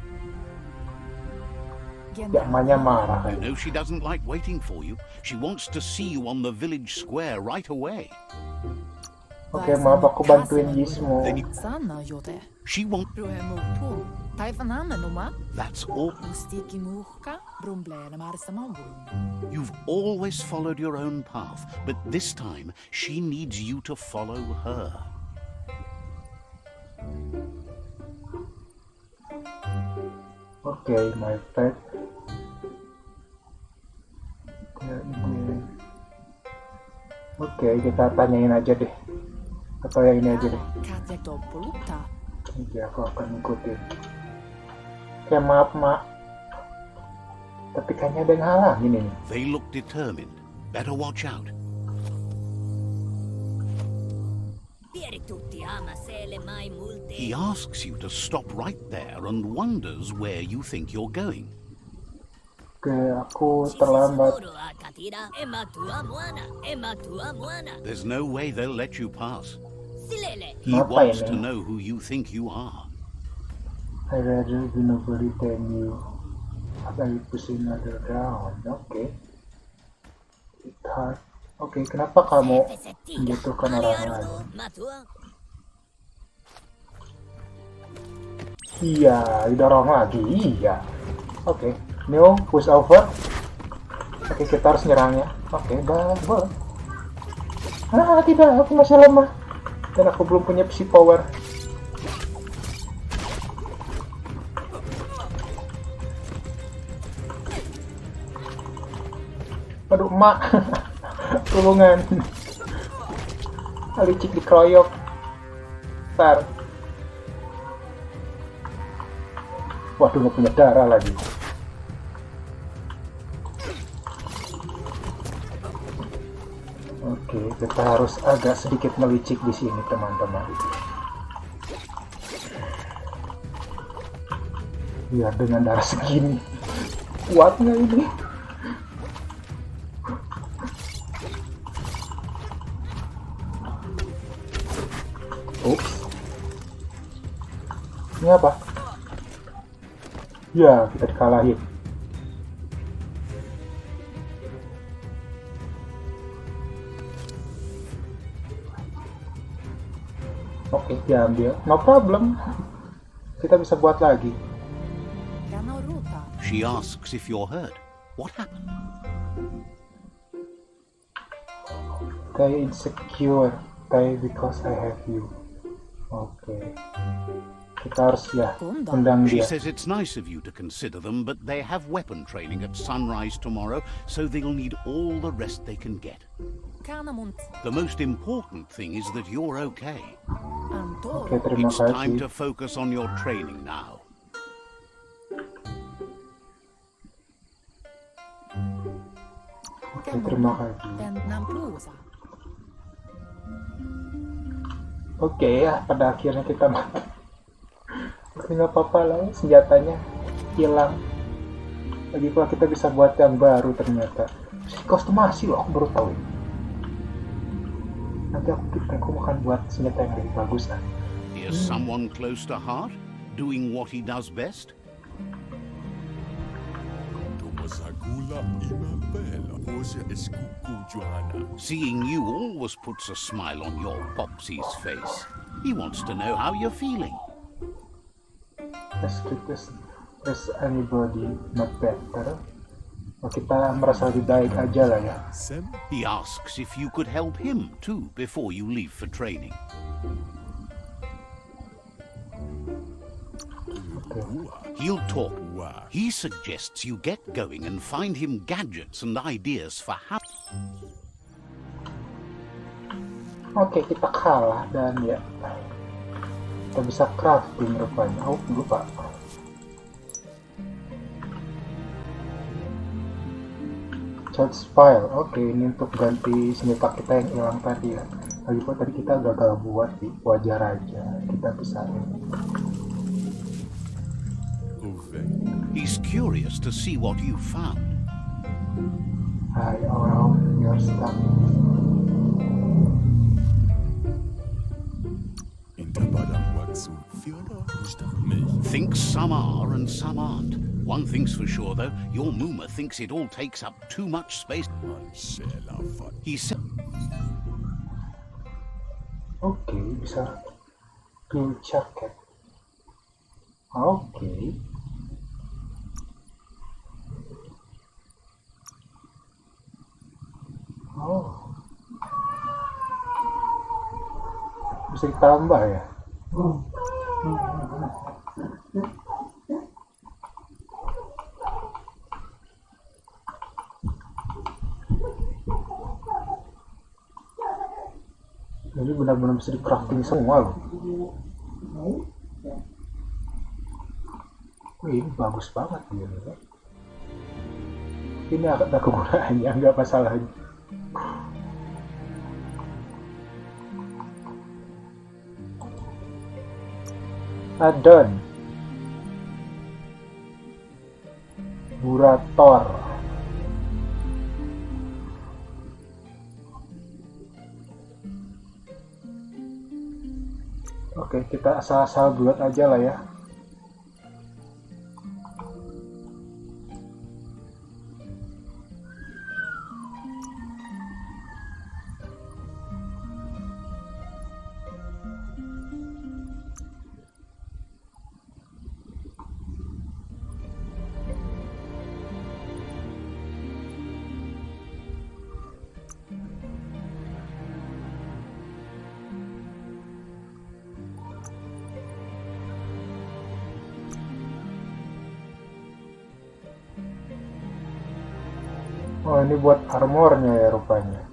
Ya, emaknya marah. You know she doesn't like waiting for you. She wants to see you on the village square right away. Oke, maaf aku bantuin Yismo. She wants... That's all. You've always followed your own path, but this time she needs you to follow her. Oke, my pet. Oke, kita tanyain aja deh. Atau yang ini aja deh. Oke, aku akan ikutin. Oke, maaf mak. Tapi kayaknya ada yang halangin ini. They look determined. Better watch out. He asks you to stop right there and wonders where you think you're going. Oke, aku terlambat. There's no way they'll let you pass. He Ngapain wants ya? to know who you think you are. I rather be nobody than you. I push another round. Oke. It hard. Oke, kenapa kamu menjatuhkan orang lain? Iya, didorong lagi. Iya. Oke, new push over. Oke, kita harus nyerangnya. Oke, boleh. Ah, tidak, aku masih lemah. Dan aku belum punya psy power. Aduh, emak. Tulungan. Alicik dikeroyok. Ntar. Waduh, gak punya darah lagi. Oke, kita harus agak sedikit melicik di sini, teman-teman. Ya, dengan darah segini. Kuatnya ini. Ups. Ini apa? Ya, kita dikalahin. Oke, diambil. No problem. Kita bisa buat lagi. She asks if you're hurt. What happened? They insecure. They because I have you. Oke. Kita harus ya undang She dia. says it's nice of you to consider them, but they have weapon training at sunrise tomorrow, so they'll need all the rest they can get. The most important thing is that you're okay. Oke, terima It's time kasih. to focus on your training now. Oke, terima kasih. Oke ya, pada akhirnya kita mati. Tapi nggak apa-apa lah, senjatanya hilang. Lagi pula kita bisa buat yang baru ternyata. Kostumasi loh, aku baru tahu. Nanti aku akan buat senjata yang lebih bagus lah. Is someone close to heart, doing what he does best? Seeing you always puts a smile on your Popsy's face. He wants to know how you're feeling. As quick as anybody, not better. Oh, kita merasa lebih baik aja lah ya. He asks if you could help him too before you leave for training. He'll talk. He suggests you get going and find him gadgets and ideas for how... Oke, kita kalah dan ya kita bisa crafting rupanya. Oh, lupa. Charge file. Oke, ini untuk ganti senjata kita yang hilang tadi ya. Lagipun tadi kita gagal buat di wajar aja. Kita bisa He's curious to see what you found. Hi, all your stuff. Thinks some are and some aren't. One thing's for sure though, your Muma thinks it all takes up too much space. He said... Oke, bisa tool jacket. Oke. Oh. Bisa ditambah ya? Jadi benar-benar bisa di crafting semua loh. Wih, ini bagus banget dia. Ini ada kegunaannya, nggak masalahnya. Addon Burator. Oke, kita asal-asal buat aja lah ya. Oh, ini buat armornya ya rupanya.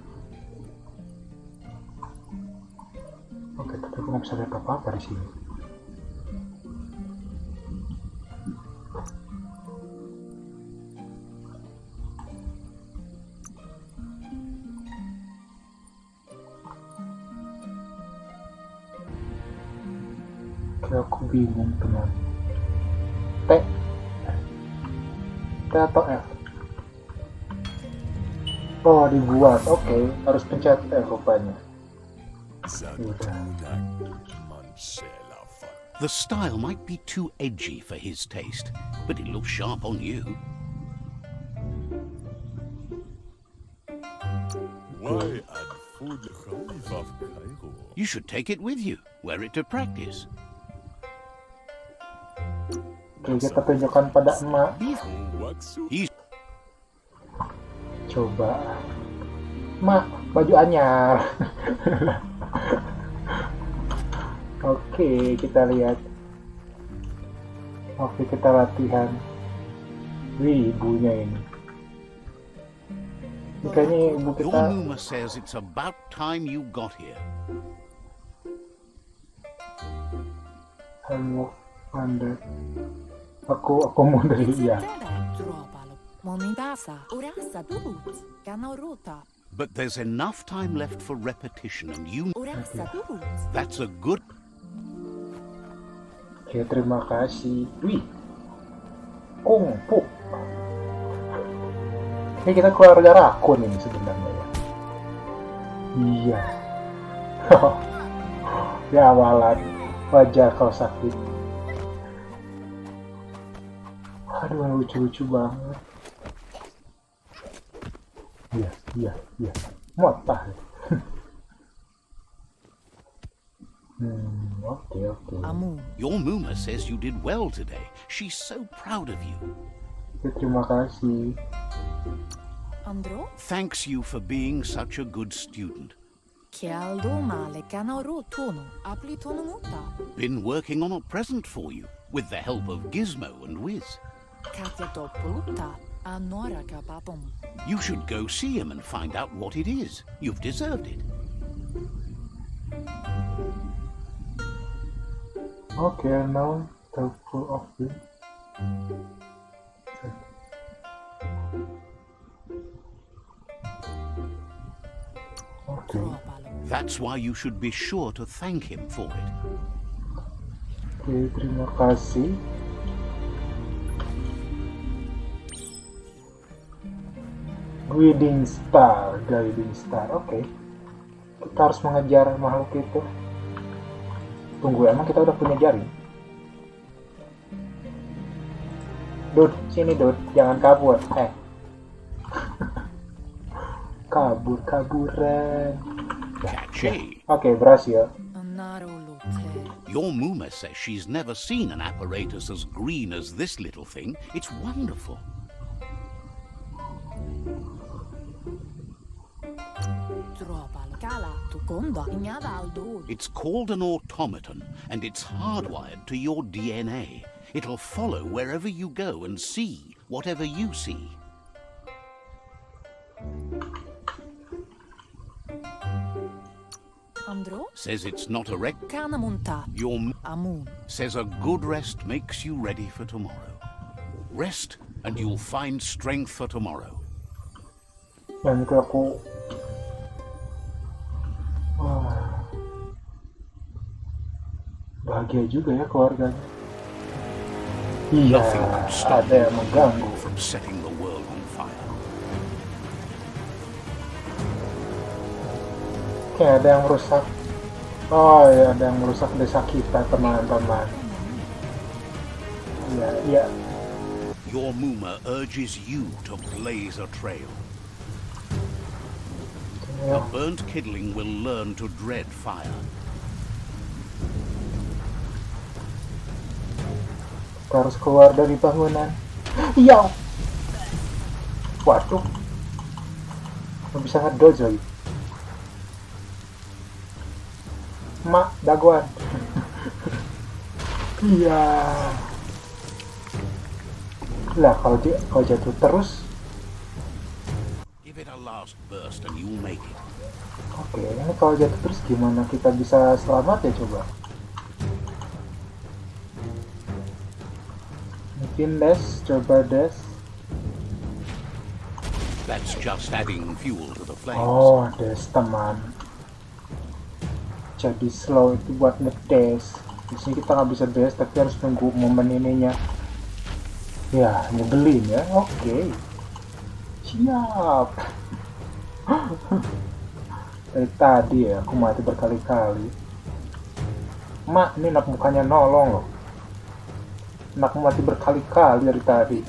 Oke, tapi aku nggak bisa lihat apa-apa di sini. Oke, aku bingung teman. T atau F? Oh, dibuat. Oke, harus pencet F rupanya. The style might be too edgy for his taste, but it looks sharp on you. You should take it with you, wear it to practice. Oke, kita tunjukkan pada emak. He's Coba. Mak, baju anyar. Oke, kita lihat. Oke, kita latihan. Wih, ibunya ini. Ini kayaknya ibu Your kita. Muma says it's about time you got here. Halo, Anda. Aku mundur ya. But there's enough time left for repetition, and that's a good... Oke, terima kasih. Wih, kungfu. Ini kita keluarga rakun ini sebenarnya ya. Iya. Ya awalan, wajar kalau sakit. Aduh, lucu-lucu banget. Iya. Motah. Oke. Your Muma says you did well today. She's so proud of you. Terima kasih. Thanks you for being such a good student. Been working on a present for you, with the help of Gizmo and Wiz. You should go see him and find out what it is. You've deserved it. Okay, now the full of it. Okay. That's why you should be sure to thank him for it. Oke, terima kasih. Guiding Star. Oke. Kita harus mengejar makhluk itu. Tunggu, emang kita udah punya jaring? Dud, sini Dud, jangan kabur. Kaburan. Catchy. Oke, berhasil. Your Muma says she's never seen an apparatus as green as this little thing. It's wonderful. It's called an automaton, and it's hardwired to your DNA. It'll follow wherever you go and see whatever you see. Says it's not a wreck. Your says a good rest makes you ready for tomorrow. Rest and you'll find strength for tomorrow. yang itu aku wah, bahagia juga ya keluarganya. Iya, Nothing could stop ada yang mengganggu. you from setting the world on fire. Kayak ada yang merusak. Oh ya, ada yang merusak desa kita, teman-teman. Iya, iya. Your Muma urges you to blaze a trail. Ya. A burnt kidling will learn to dread fire. Kita harus keluar dari bangunan. Iya. Waduh. Nggak bisa ngedodge lagi. Mak, daguan. Iya. Lah, kalau jatuh terus. Give it a last burst and you'll make it. Oke, ini kalau jatuh terus gimana kita bisa selamat ya coba? Mungkin coba dash. That's just adding fuel to the flames. Oh, dash teman. Jadi slow itu buat ngedash. Di sini kita nggak bisa dash, tapi harus tunggu momen ininya. Ya, nyebelin ya. Oke. Siap. Dari tadi ya, aku mati berkali-kali. Mak, ini nak bukannya nolong loh. Nak mati berkali-kali dari tadi.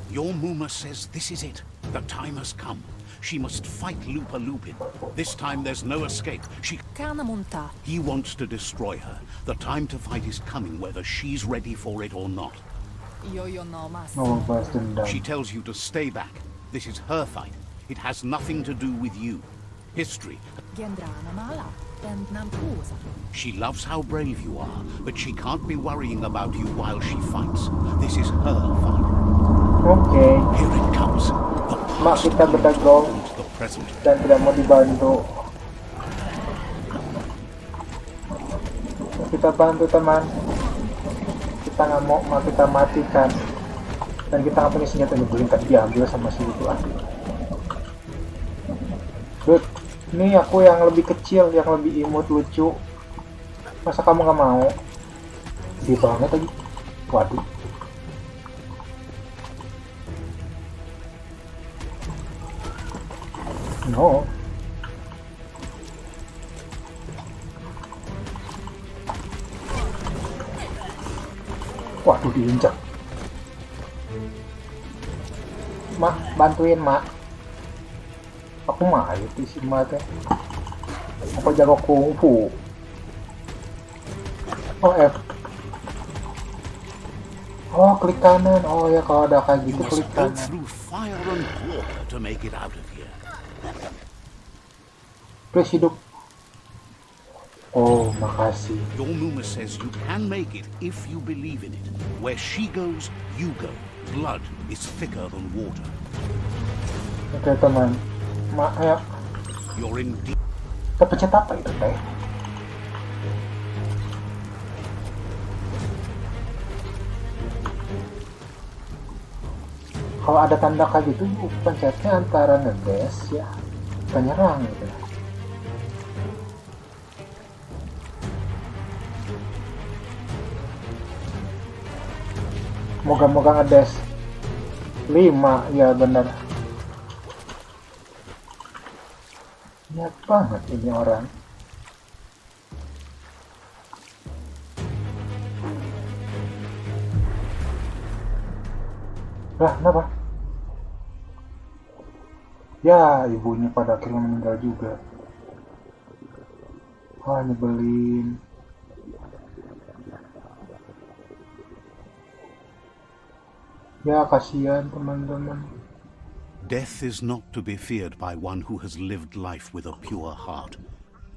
Your Muma says this is it. The time has come. She must fight Lupa Lupin. This time there's no escape. He wants to destroy her. The time to fight is coming, whether she's ready for it or not. Oh, balas dendam. She tells you to stay back. This is her fight. It has nothing to do with you. History. She loves how brave you are, but she can't be worrying about you while she fights. This is her fight. Oke. Here it comes. The Mak, past kita berdagang into the present. dan tidak mau dibantu. Kita bantu teman. Kita nggak mau, kita matikan. Dan kita nggak punya senjata nyebelin kan diambil sama si itu. Dude, ini aku yang lebih kecil, yang lebih imut, lucu. Masa kamu nggak mau? Gede banget lagi. Waduh. No. Waduh, diinjak. Mak, bantuin mak. Aku mah itu sih mak teh. Aku jago kungfu. Oh F. Oh, klik kanan. Oh ya, kalau ada kayak You gitu must klik go kanan. through fire and water to make it out of here. Please hidup. Oh, makasih. Your Muma says you can make it if you believe in it. Where she goes, you go. Blood is thicker than water. Oke teman. Mak, ayo. You're in deep. Kita pencet apa itu teh? Kalau ada tanda kayak gitu, pencetnya antara ngedes ya, penyerang gitu. Moga-moga ngedes 5, ya bener. Niat banget ini orang. Lah, kenapa? Ya, ibunya pada akhirnya meninggal juga. Ah, nyebelin. Ya, kasihan teman-teman. Death is not to be feared by one who has lived life with a pure heart.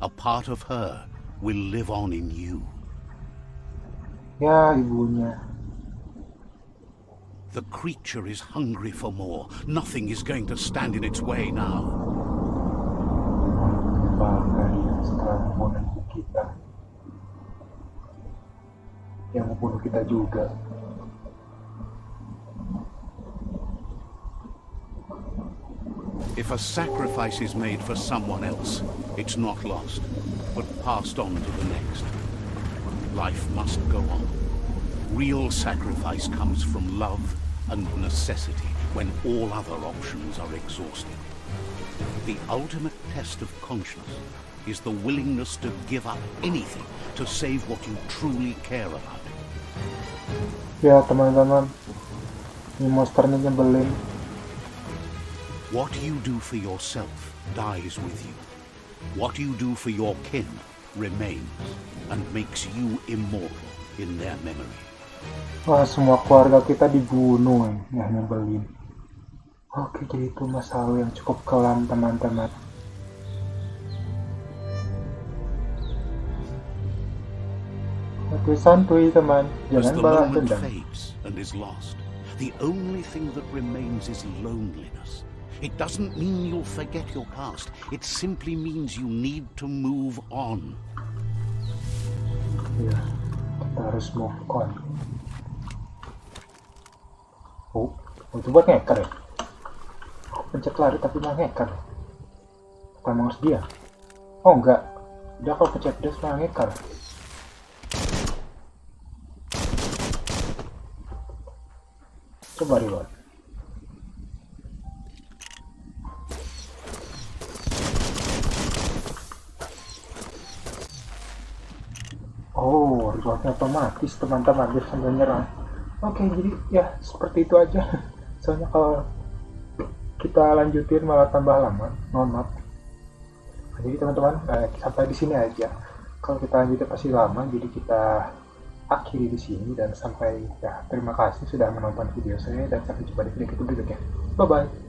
A part of her will live on in you. Ya, ibunya. The creature is hungry for more. Nothing is going to stand in its way now. Bangga ya setelah membunuh ibu kita. Yang membunuh kita juga. If a sacrifice is made for someone else, it's not lost, but passed on to the next. Life must go on. Real sacrifice comes from love and necessity when all other options are exhausted. The ultimate test of conscience is the willingness to give up anything to save what you truly care about. Ya teman-teman, ini monsternya nyebelin. What you do for yourself dies with you. What you do for your kin remains and makes you immortal in their memory. Wah, semua keluarga kita dibunuh, ya nyebelin. Oke, jadi itu masalah yang cukup kelam teman-teman. Oke, santuy teman, As jangan the balas moment dendam. fades and is lost, the only thing that remains is loneliness. It doesn't mean you'll forget your past. It simply means you need to move on. Ya, kita harus move on. Oh, itu buat ngeker ya? Aku pencet lari tapi malah ngeker. Kita harus dia. Oh enggak, dia kalau pencet dash malah ngeker. Coba reload. Oh, reloadnya otomatis teman-teman, dia sambil nyerang. Oke, jadi ya seperti itu aja. Soalnya kalau kita lanjutin malah tambah lama, mohon maaf. Jadi teman-teman, sampai di sini aja. Kalau kita lanjutin pasti lama, jadi kita akhiri di sini dan sampai ya terima kasih sudah menonton video saya dan sampai jumpa di video berikutnya. Bye bye.